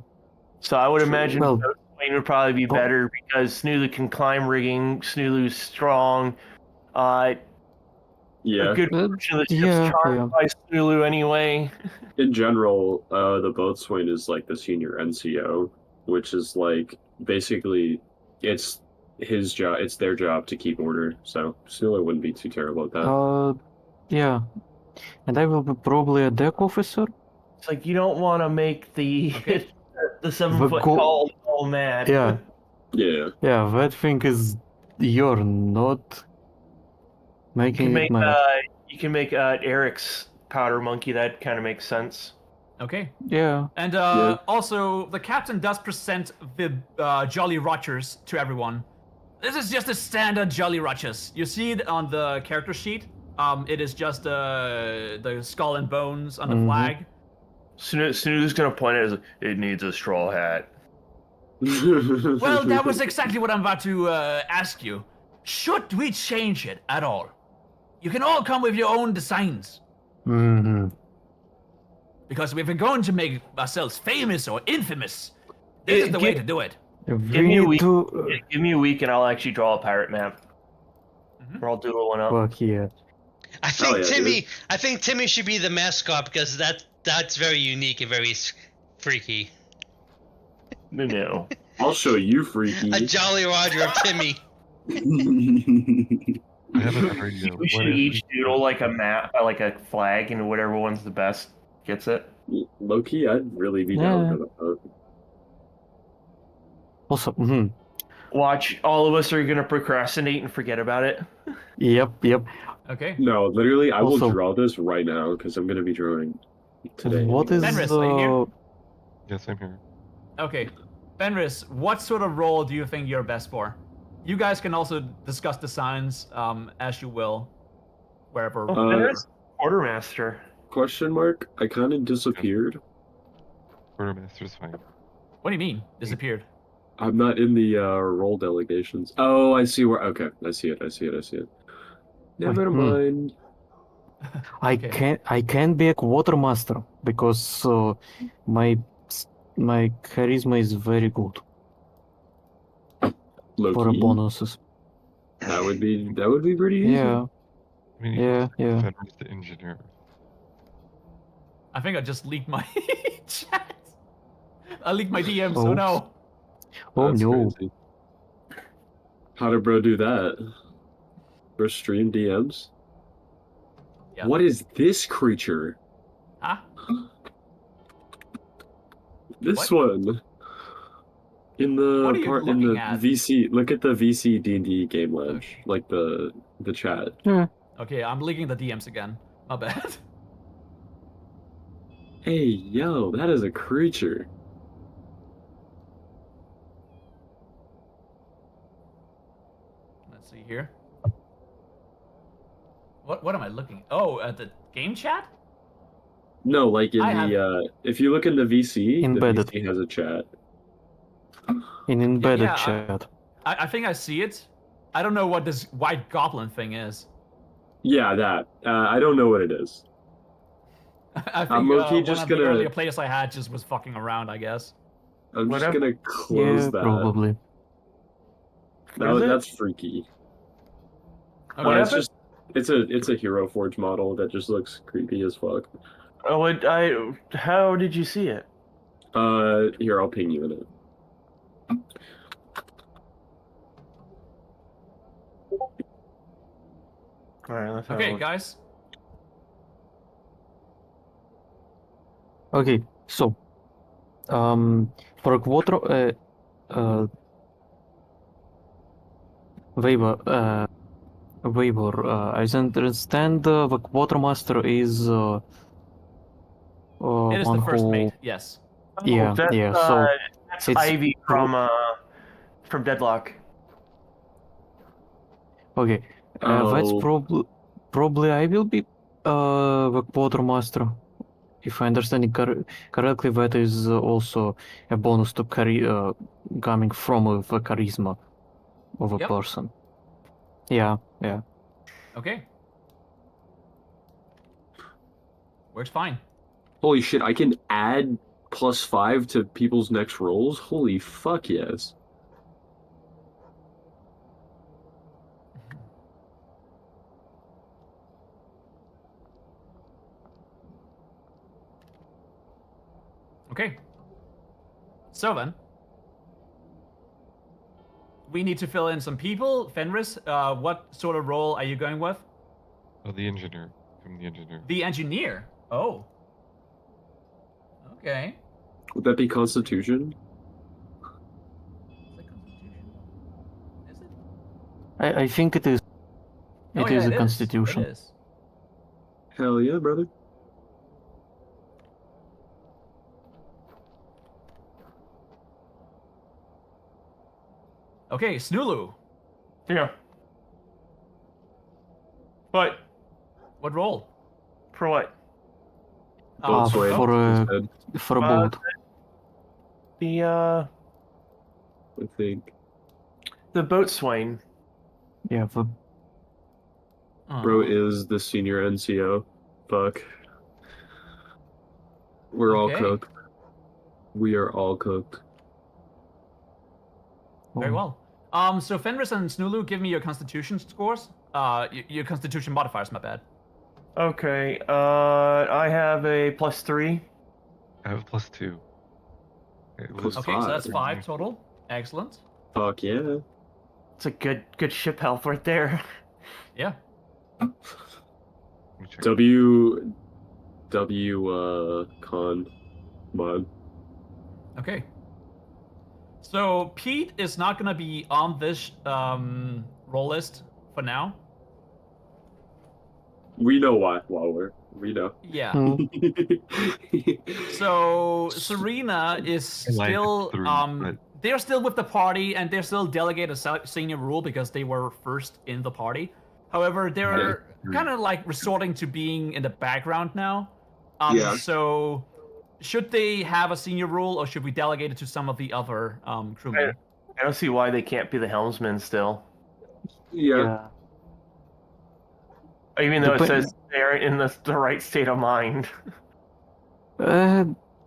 So I would True. imagine Well, boatswain would probably be bo- better because Snooley can climb rigging, Snooley's strong. Yeah. A good portion of the ship's yeah, charged yeah. by Snooley anyway. In general, the boatswain is like the senior NCO, which is like basically it's his job. It's their job to keep order. So Snulo wouldn't be too terrible at that. Yeah. And I will be probably a deck officer. It's like you don't want to make the Okay. the 7-foot tall all mad. Yeah. Yeah. Yeah, that thing is you're not You making can it make mad. Eric's powder monkey. That kind of makes sense. Okay. Yeah. And Yeah. also, the captain does present the Jolly Rogers to everyone. This is just a standard Jolly Rogers. You see it on the character sheet. It is just the skull and bones on the Mhm. flag. Snooley's gonna point at it as it needs a straw hat. Well, that was exactly what I'm about to ask you. Should we change it at all? You can all come with your own designs. Mm-hmm. Because if we're going to make ourselves famous or infamous, this is the way to do it. We Give me a need week. to. Give me a week and I'll actually draw a pirate map. Mhm. Or I'll doodle one up. Fuck yeah. I think yeah, Timmy. dude. I think Timmy should be the mascot because that's very unique and very freaky. No. I'll show you, freaky. A Jolly Roger of Timmy. I have another idea. We What should if each we- doodle like a map, like a flag, and whatever one's the best gets it. Low-key, I'd really be down Yeah. for that. Also, mhm. Watch, all of us are gonna procrastinate and forget about it. Yep. Okay. No, literally, I will Also- draw this right now because I'm gonna be drawing today. What is Fenris, are you here? Yes, I'm here. Okay. Fenris, what sort of role do you think you're best for? You guys can also discuss the signs as you will, wherever. Fenris? Quartermaster. Question mark? I kind of disappeared. Quartermaster's fine. What do you mean? Disappeared. I'm not in the role delegations. Oh, I see where. Okay, I see it. Never mind. Okay. I can't be a quartermaster because my my charisma is very good Low for key. bonuses. That would be pretty easy. Yeah, I mean, yeah. Fenris the engineer. I think I just leaked my chat. I leaked my DMs. Oh Oops. no. Oh That's no. crazy. How did bro do that? For stream DMs? Yeah. What is this creature? Huh? This one. In the What are you part in looking the at? VC, look at the VC D&D game ledge, like the chat. Yeah. Okay, I'm leaking the DMs again. My bad. Hey, yo, that is a creature. Let's see here. What am I looking? Oh, at the game chat? No, like in I the if you look in the VC, Embedded. the VC has a chat. In embedded yeah, chat. I think I see it. I don't know what this white goblin thing is. Yeah, that. I don't know what it is. I think low-key one just of the gonna- earlier players I had just was fucking around, I guess. I'm just Whatever. gonna close Yeah, that. probably. What is it? That's freaky. Okay. What It's happened? just it's a Hero Forge model that just looks creepy as fuck. Oh, how did you see it? Here, I'll ping you in it. All right, let's have a Okay, look. guys. Okay, so for a quarter WaWor, I understand the quartermaster is It is one the first who mate, yes. Yeah, that's, yeah, so that's it's Ivy from Deadlock. okay. That's Oh. probably I will be the quartermaster. If I understand it correctly, that is also a bonus to coming from the charisma of a Yep. person. Yeah. Okay. Works fine. Holy shit, I can add +5 to people's next rolls? Holy fuck yes. Okay. So then, we need to fill in some people. Fenris, what sort of role are you going with? Oh, the engineer. I'm the engineer. The engineer. Oh. Okay. Would that be Constitution? Is that Constitution? Is it? I think it is. Oh, It yeah, is a It constitution. is. Hell yeah, brother. Okay, Snulu. Yeah. But What role? for what? Boat sway instead, For a Uh, boat. The I think. boatswain. Yeah, Bro is the senior NCO. Fuck. We're all Okay. cooked. We are all cooked. Very well. So Fenris and Snulu, give me your Constitution scores. Your Constitution modifiers. My bad. Okay. I have a +3. I have +2. It was Okay, so that's 5. 5 total. Excellent. Fuck yeah. It's a good ship health right there. Yeah. Let me check. Con mod. Okay. So Pete is not gonna be on this roll list for now. We know why, WaWor. We know. Yeah. Hmm. So Serena is I like still three, but- they're still with the party and they're still delegate a senior rule because they were first in the party. However, they're kind of like resorting to being in the background now. Yeah. So should they have a senior rule or should we delegate it to some of the other crewmen? I don't see why they can't be the helmsman still. Yeah. Even though it Dep- says they're in the right state of mind.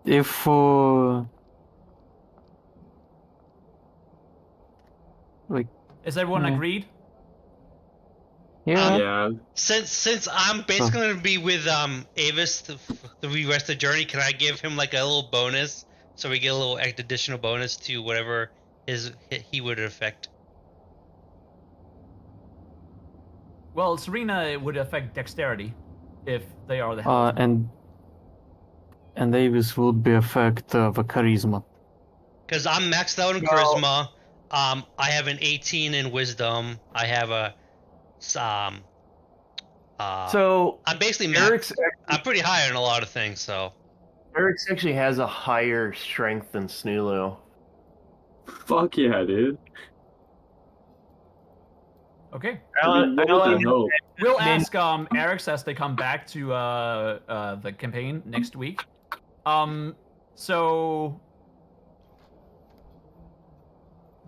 If like Is everyone Yeah. agreed? yeah, Yeah. Since I'm basically gonna be with Avis the rest of the journey, can I give him like a little bonus so we get a little additional bonus to whatever he would affect? Well, Serena would affect dexterity if they are the helmsman. and Davis would be affect the charisma. Because I'm maxed out in No. charisma. I have an 18 in wisdom. I have a So I'm basically Eric's I'm pretty high on a lot of things, so Eric's actually has a higher strength than Snulu. Fuck yeah, dude. Okay. I mean, what the hell? We'll Then- ask Eric's as they come back to the campaign next week. So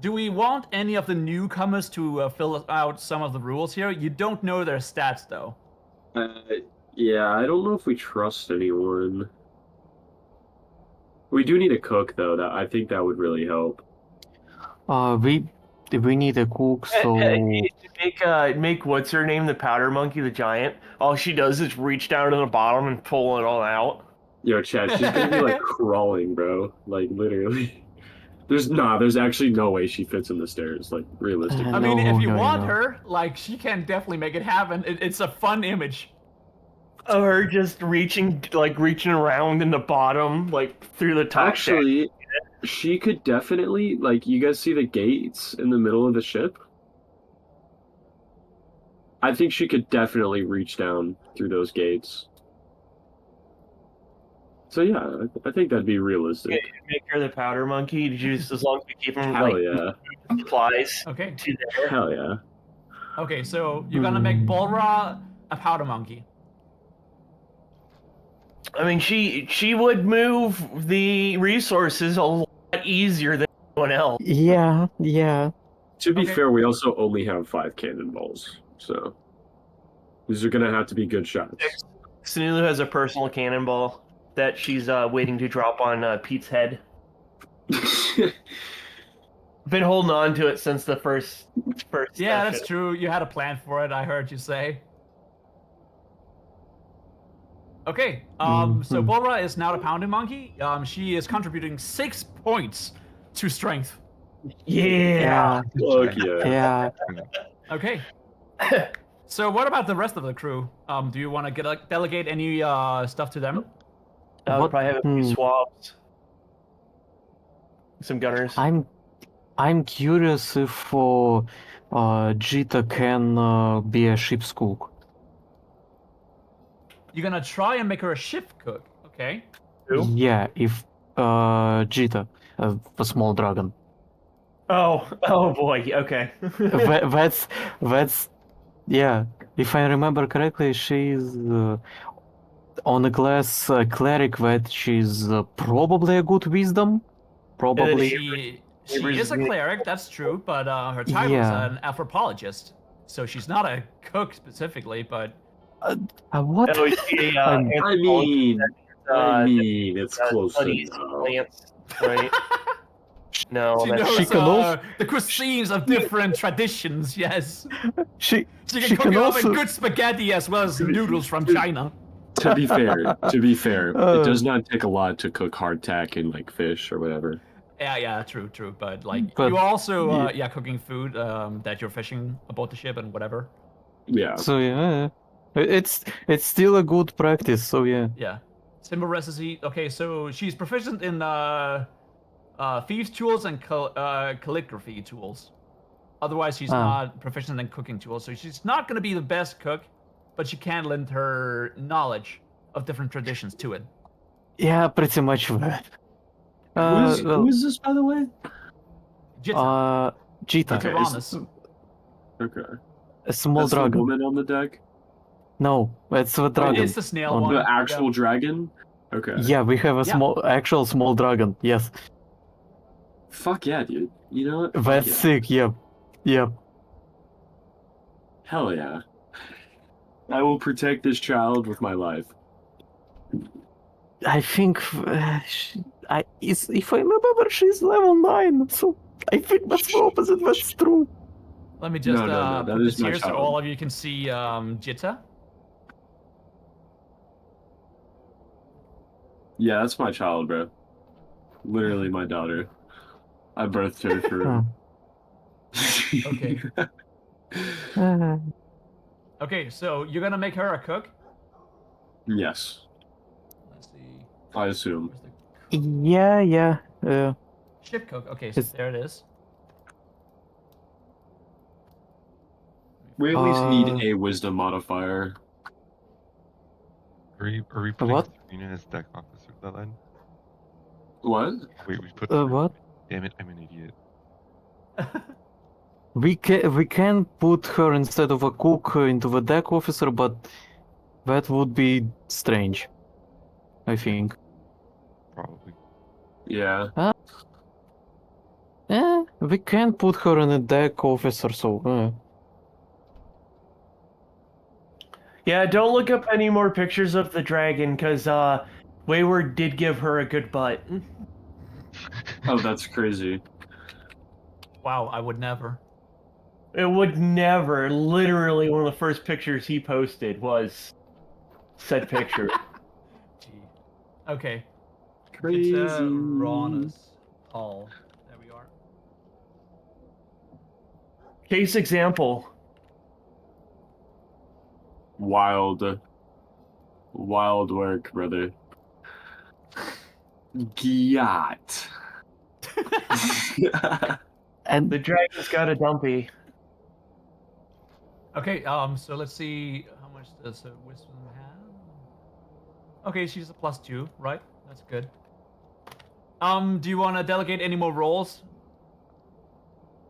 do we want any of the newcomers to fill out some of the rules here? You don't know their stats though. Yeah, I don't know if we trust anyone. We do need a cook though. That I think that would really help. We need a cook, so Make what's her name, the powder monkey, the giant. All she does is reach down to the bottom and pull it all out. Yo, Chad, she's gonna be like crawling, bro. Like literally. There's actually no way she fits in the stairs. Like realistically. I mean, if you No. want her, like she can definitely make it happen. It's a fun image. Of her just reaching around in the bottom, like through the top. Actually, she could definitely like. You guys see the gates in the middle of the ship? I think she could definitely reach down through those gates. So yeah, I think that'd be realistic. Make her the powder monkey. Just as long as we keep him Hell like yeah. supplies Okay. to there. Hell yeah. Okay, so you're gonna make Bolra a powder monkey. I mean, she would move the resources a lot easier than anyone else. yeah. To be Okay. fair, we also only have 5 cannonballs, so these are gonna have to be good shots. Sunulu has a personal cannonball that she's waiting to drop on Pete's head. Been holding on to it since the first. Yeah, that's session. true. You had a plan for it. I heard you say. Okay. So Bolra is now the pounding monkey. She is contributing 6 points to strength. Yeah. Fuck yeah. Yeah. Okay. So what about the rest of the crew? Do you want to delegate any stuff to them? I'll What- probably have a few hmm. swabs. Some gunners. I'm curious if Jita can be a ship's cook. You're gonna try and make her a ship cook. Okay. Who? Yeah, if Jita, a small dragon. Oh boy. Okay. That's yeah. If I remember correctly, she's on a class cleric that she's probably a good wisdom. Probably. She is a cleric, that's true, but her title is Yeah. an anthropologist, so she's not a cook specifically. But What? Oh, is she, I'm- I mean, it's close studies enough. plants, right? No, she that's knows She can also- the cuisines of different traditions. Yes, She she can She cook can you up also- in good spaghetti as well as noodles from China. To be fair, Uh. it does not take a lot to cook hardtack and like fish or whatever. Yeah, true. But like But- you also cooking food that you're fishing aboard the ship and whatever. Yeah. So yeah, it's still a good practice. So yeah. Yeah. Simple recipe. Okay, so she's proficient in thieves tools and calligraphy tools. Otherwise, she's Ah. not proficient in cooking tools, so she's not going to be the best cook, but she can lend her knowledge of different traditions to it. Yeah, pretty much that. Who is this, by the way? Jitta. Jita. Okay, Tyrannus. Okay. A small That's the dragon. woman on the deck? No, it's the dragon. It's the snail on one. The actual dragon? Okay. Yeah, we have a actual small dragon. Yes, Fuck yeah, dude. You know what? Fuck that's yeah. sick. Yep, yep. Hell yeah. I will protect this child with my life. I think if I remember, she's level 9. So I think that's the opposite. That's true. Let me just No, that put is this my here so child. all of you can see Jitta. Yeah, that's my child, bro. Literally my daughter. I birthed her for. Okay. Uh, Okay, so you're gonna make her a cook? Yes, Let's see. I assume. Where's the yeah. ship cook? Okay, so It's- there it is. We at least need Uh, a wisdom modifier. Are we putting what? Serena as deck officer then? What? Wait, we put. What? Damn it, I'm an idiot. We can put her instead of a cook into the deck officer, but that would be strange. I think. Probably. Yeah. We can put her in a deck officer, so. Yeah, don't look up any more pictures of the dragon, because WaWor did give her a good butt. Oh, that's crazy. Wow, I would never. It would never. Literally, one of the first pictures he posted was said picture. Gee. Okay. Crazy. Jitta Hall. There we are. Case example. Wild work, brother. Gyat. And The dragon's got a dumpy. Okay, so let's see how much does wisdom have? Okay, she's a +2, right? That's good. Do you want to delegate any more roles?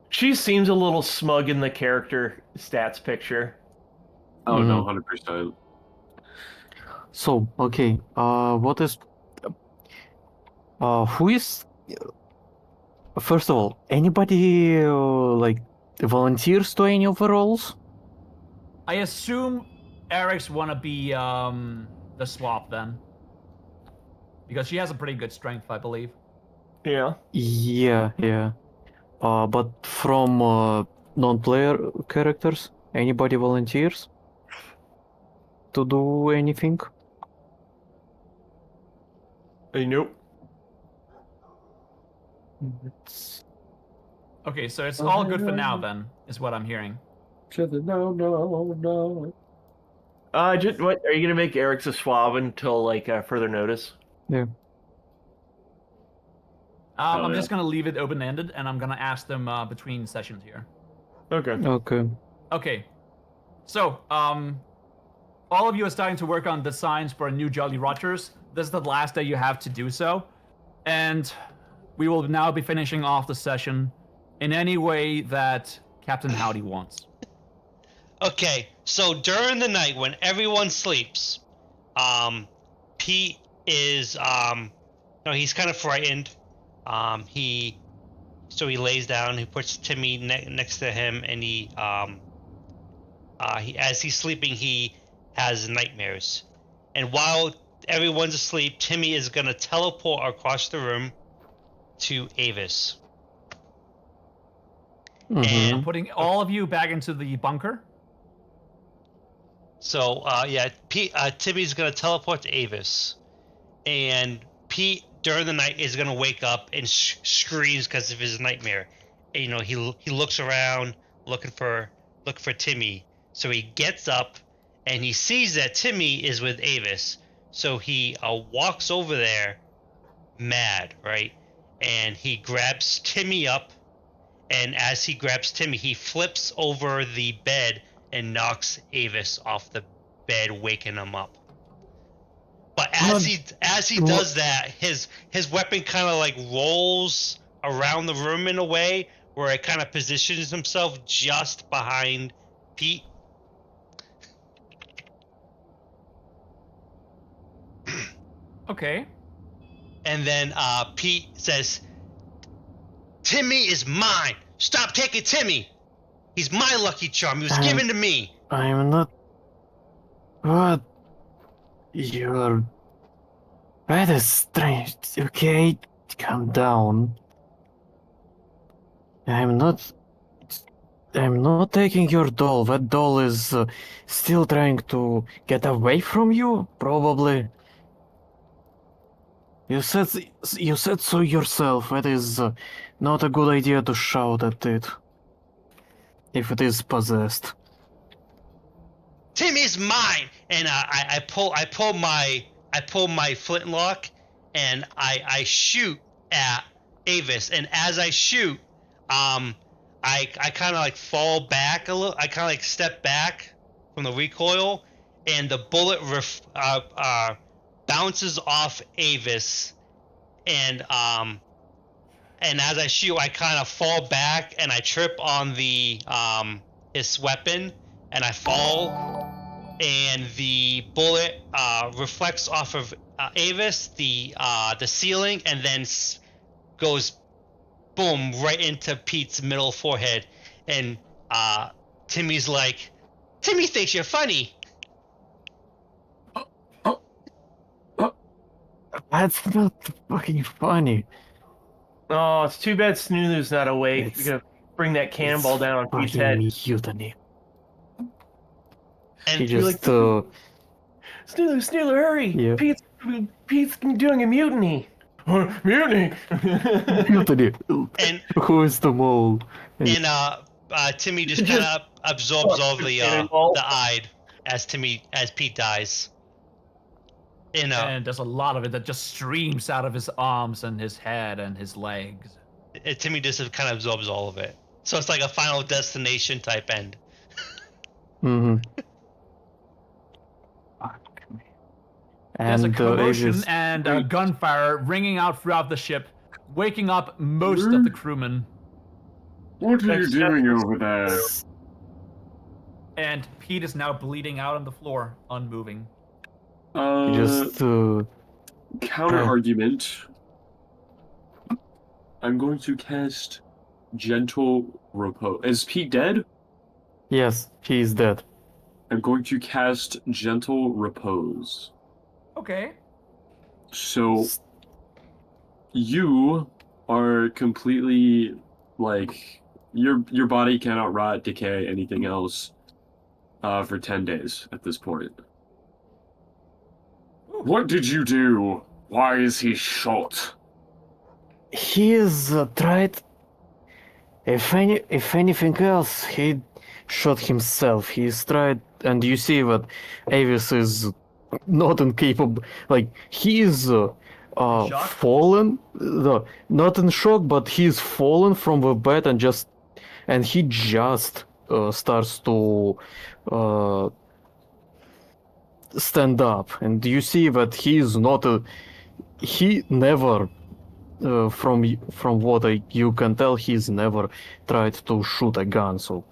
She seems a little smug in the character stats picture. Oh no, 100%. so okay. What is? Who is? First of all, anybody like volunteers to any of the roles? I assume Eric's wanna be the swap then. Because she has a pretty good strength, I believe. Yeah. Yeah. But from non-player characters, anybody volunteers to do anything? Nope. It's- Okay, so it's all good for now then, is what I'm hearing. No. Just what are you gonna make Eric's a swab until like further notice? Yeah. I'm yeah. just gonna leave it open-ended, and I'm gonna ask them between sessions here. Okay. Okay. Okay, so all of you are starting to work on designs for a new Jolly Rogers. This is the last day you have to do so, and we will now be finishing off the session in any way that Captain Howdy wants. Okay, so during the night when everyone sleeps, Pete is he's kind of frightened. He lays down. He puts Timmy next to him, and he as he's sleeping, he has nightmares. And while everyone's asleep, Timmy is gonna teleport across the room to Avis. Mhm. I'm putting all of you back into the bunker. So Timmy's gonna teleport to Avis, and Pete during the night is gonna wake up and screams because of his nightmare. And, he looks around looking for Timmy. So he gets up and he sees that Timmy is with Avis. So he walks over there, mad, right? and he grabs Timmy up. And as he grabs Timmy, he flips over the bed and knocks Avis off the bed, waking him up. But as he does that, his weapon kind of like rolls around the room in a way where it kind of positions himself just behind Pete. Okay. And then Pete says, "Timmy is mine. Stop taking Timmy. He's my lucky charm. He was given to me." I'm not. What? You're. That is strange. Okay, calm down. I'm not. I'm not taking your doll. That doll is still trying to get away from you, probably. You said so yourself. That is not a good idea to shout at it. If it is possessed. Timmy's mine. And I pull my flintlock, and I shoot at Avis. And as I shoot, I kind of like fall back a little. I kind of like step back from the recoil, and the bullet bounces off Avis, and as I shoot, I kind of fall back and I trip on the his weapon, and I fall, and the bullet reflects off of Avis, the ceiling, and then goes boom right into Pete's middle forehead, and Timmy's like, "Timmy thinks you're funny." That's not fucking funny. Oh, it's too bad Snoozu's not awake. It's- We're gonna bring that cannonball It's down on Pete's fucking head. mutiny. And He just Snoozer, hurry! Yeah. Pete's doing a mutiny. Mutiny. mutiny. and Who is the mole? and Timmy just kind of absorbs all the hide as Pete dies. And there's a lot of it that just streams out of his arms and his head and his legs. Timmy just kind of absorbs all of it. So it's like a Final Destination type end. Mm-hmm. There's a And commotion Avis, and gunfire ringing out throughout the ship, waking up most of the crewmen. What are you doing over there? And Pete is now bleeding out on the floor, unmoving. just Counter argument. I'm going to cast Gentle Repose. Is Pete dead? yes, he is dead. I'm going to cast Gentle Repose. Okay. So you are completely like your body cannot rot, decay, anything else for 10 days at this point. What did you do? Why is he shot? He is tried. If anything else, he shot himself. He's tried, and you see that Avis is not incapable. Like he is Shock? fallen, not in shock, but he's fallen from the bed and he just starts to stand up, and you see that he's not he never from what you can tell, he's never tried to shoot a gun, so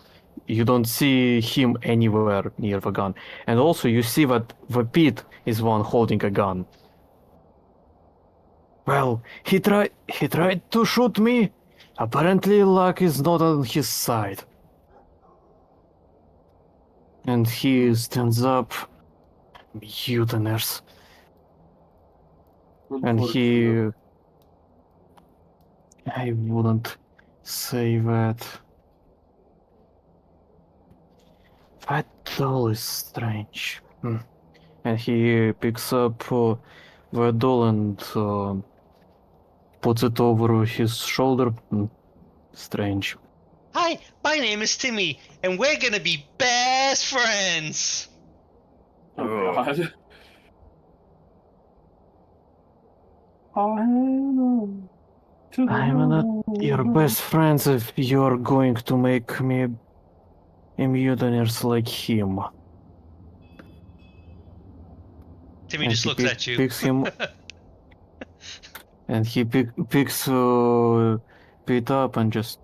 you don't see him anywhere near the gun. And also you see that the Pete is one holding a gun. Well, he tried to shoot me. Apparently luck is not on his side. And he stands up, mutineers. And he... I wouldn't say that. That doll is strange. And he picks up the doll and puts it over his shoulder. Strange. Hi, my name is Timmy, and we're gonna be best friends. Oh God. I'm not your best friends if you're going to make me a mutineers like him. Timmy And just he looks at you. picks him, and he picks Pete up and just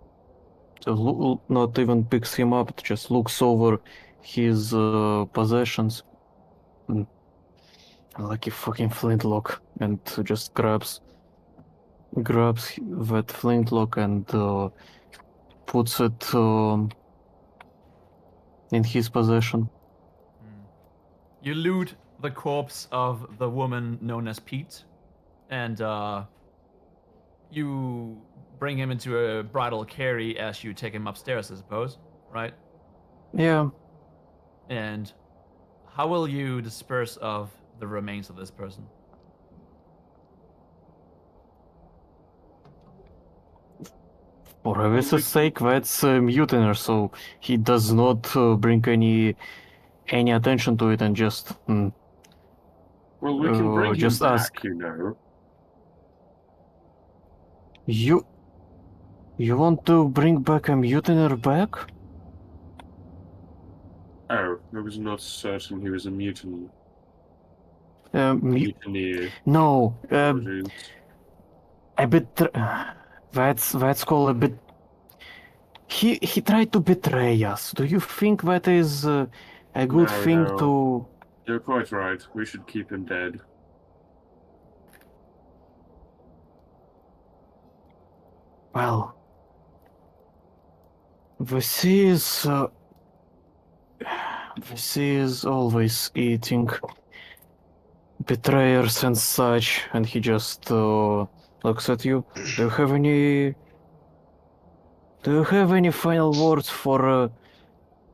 not even picks him up, just looks over his possessions, like a fucking flintlock, and just grabs that flintlock and puts it in his possession. You loot the corpse of the woman known as Pete, and you bring him into a bridal carry as you take him upstairs, I suppose, right? Yeah. And how will you disperse of the remains of this person? For obvious sake, that's a mutiner, so he does not bring any attention to it and just Well, we can bring him just back, ask. you know. You want to bring back a mutiner back? Oh, I was not certain he was a mutant. Mu- Mutineer. no, Apologies. a bit. That's called a bit. He tried to betray us. Do you think that is a good No, thing no. to? You're quite right. We should keep him dead. Well, the sea is always eating betrayers and such, and he just looks at you. Do you have any final words for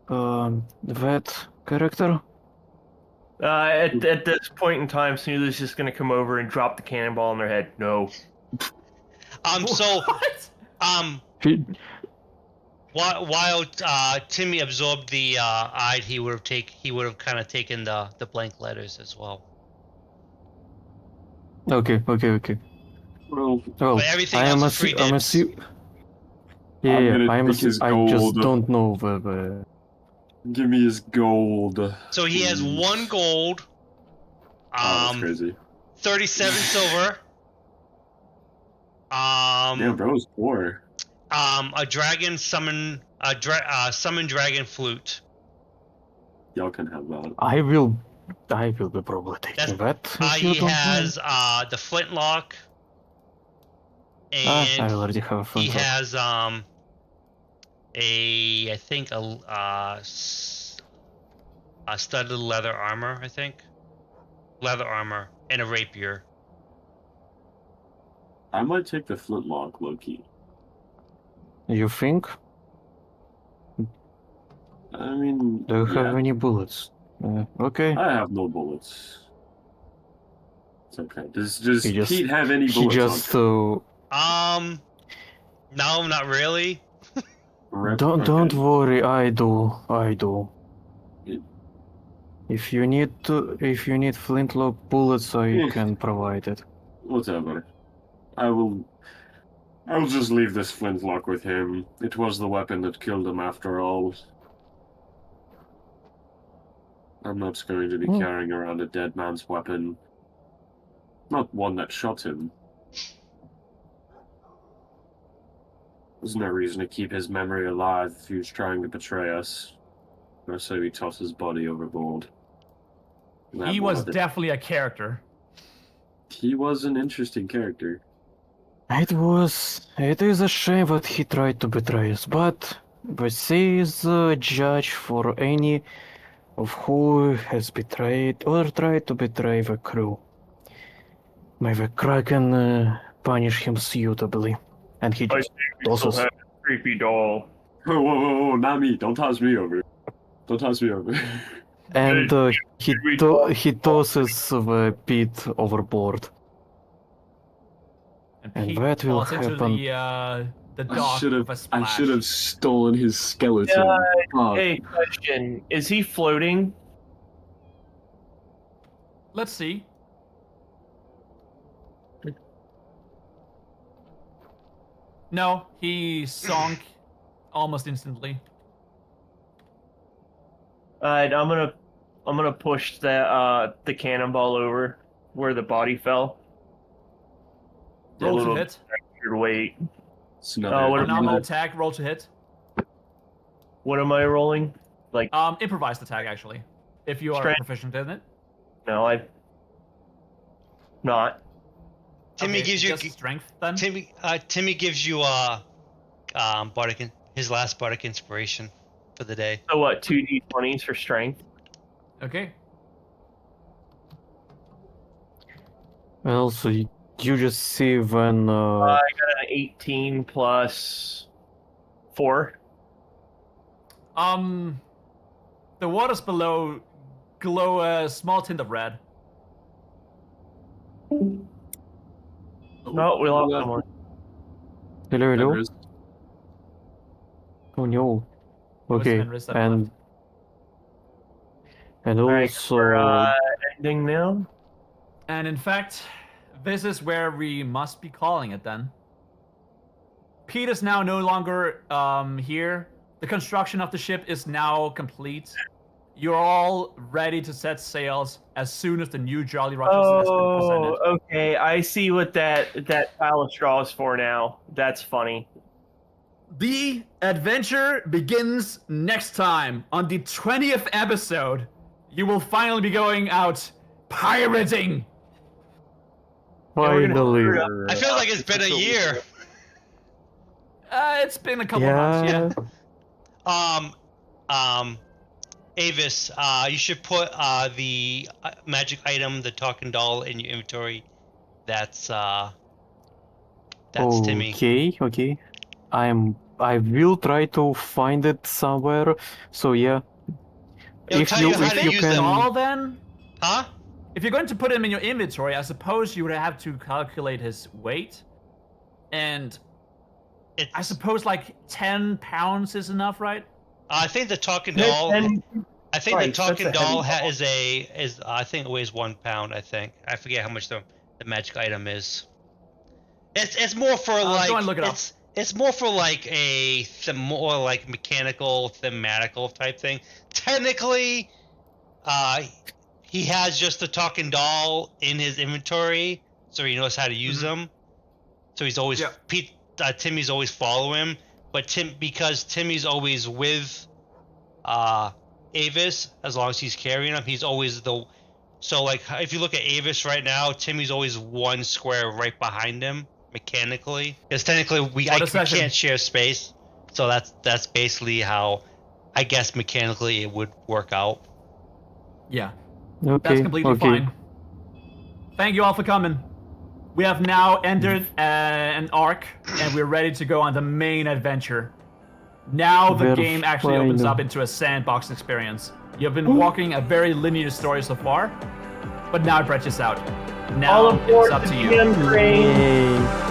that character? At this point in time, Snoother's just gonna come over and drop the cannonball on their head. No. So, What? He- while Timmy absorbed the eye, he would have kind of taken the blank letters as well. Okay. Well, Well, But everything I am else is free I'm dibs. Yeah, gonna I'm take his I just gold. don't know the Give me his gold. So he has please. 1 gold, Oh, that's crazy. 37 silver, Damn, bro was poor. a dragon summon dragon flute. Y'all can have that. I will be probably taking that. If you He don't has mind. the flintlock, I and already have a he flintlock. has a studded leather armor. I think leather armor and a rapier. I might take the flintlock, Loki. You think? I mean, Do you yeah, have any bullets? Okay. I have no bullets. It's okay. Does He just- Pete have any He bullets just No, not really. on him? don't Okay. worry. I do. Yeah. If you need flintlock bullets, I Yeah. can provide it. Whatever. I will just leave this flintlock with him. It was the weapon that killed him after all. I'm not going to be carrying around a dead man's weapon. Not one that shot him. There's no reason to keep his memory alive if he was trying to betray us. Or so he tossed his body overboard. That He was blood. definitely a character. He was an interesting character. It is a shame that he tried to betray us, but the sea is a judge for any of who has betrayed or tried to betray the crew. May the Kraken punish him suitably. And he I just think we still tosses. have a creepy doll. Whoa, not me. Don't toss me over. Don't toss me over. And he tosses the Pete overboard. And And Pete that will falls into happen. the I dock should with a have. splash. I should have stolen his skeleton. Fuck. Hey, question. Is he floating? Let's see. No, he sunk almost instantly. Alright, I'm gonna push the cannonball over where the body fell. Roll to little hit. Your weight. It's another. what A am normal I- attack. Roll to hit. What am I rolling? Like, Improvised attack actually, if you are Strength. proficient in it. no, I'm not. Timmy Okay, gives you just strength then. Timmy gives you his last bardic inspiration for the day. So what? 2d20s for strength. Okay. And also, you just see when I got an 18 plus 4. The waters below glow a small tint of red. No, we lost Yeah. someone. hello, hello. Fenris. Oh no. It was Okay, Fenris that and Alright, also we're ending now. And in fact, this is where we must be calling it then. Pete is now no longer here. The construction of the ship is now complete. You're all ready to set sails as soon as the new Jolly Roger has been presented. Oh, okay. I see what that pile of straw is for now. That's funny. The adventure begins next time on the 20th episode. You will finally be going out pirating. finally. I feel like it's been a year. It's been a couple months, yeah. Avis, you should put the magic item, the talking doll, in your inventory. That's Timmy. Okay. I will try to find it somewhere. So yeah. It'll If tell you you how if to you use can them. All then? Huh? If you're going to put him in your inventory, I suppose you would have to calculate his weight. And It's, I suppose like 10 pounds is enough, right? I think the talking doll. And I think the Christ, that's talking a doll heavy ball. is I think it weighs 1 pound. I think I forget how much the magic item is. It's more for like go and look it up. it's more for like more like mechanical thematical type thing. Technically, he has just the talking doll in his inventory, so he knows how to use them. So he's always Timmy's always following him, but because Timmy's always with Avis, as long as he's carrying him, he's always so like if you look at Avis right now, Timmy's always one square right behind him mechanically, because technically we can't share space, so that's basically how I guess mechanically it would work out. Yeah. Okay. That's completely okay. fine. Thank you all for coming. We have now entered an arc, and we're ready to go on the main adventure. Now the We're game actually opens fine. up into a sandbox experience. You've been walking a very linear story so far, but now it branches out. Now all aboard it's up the to you. GM train. Yay.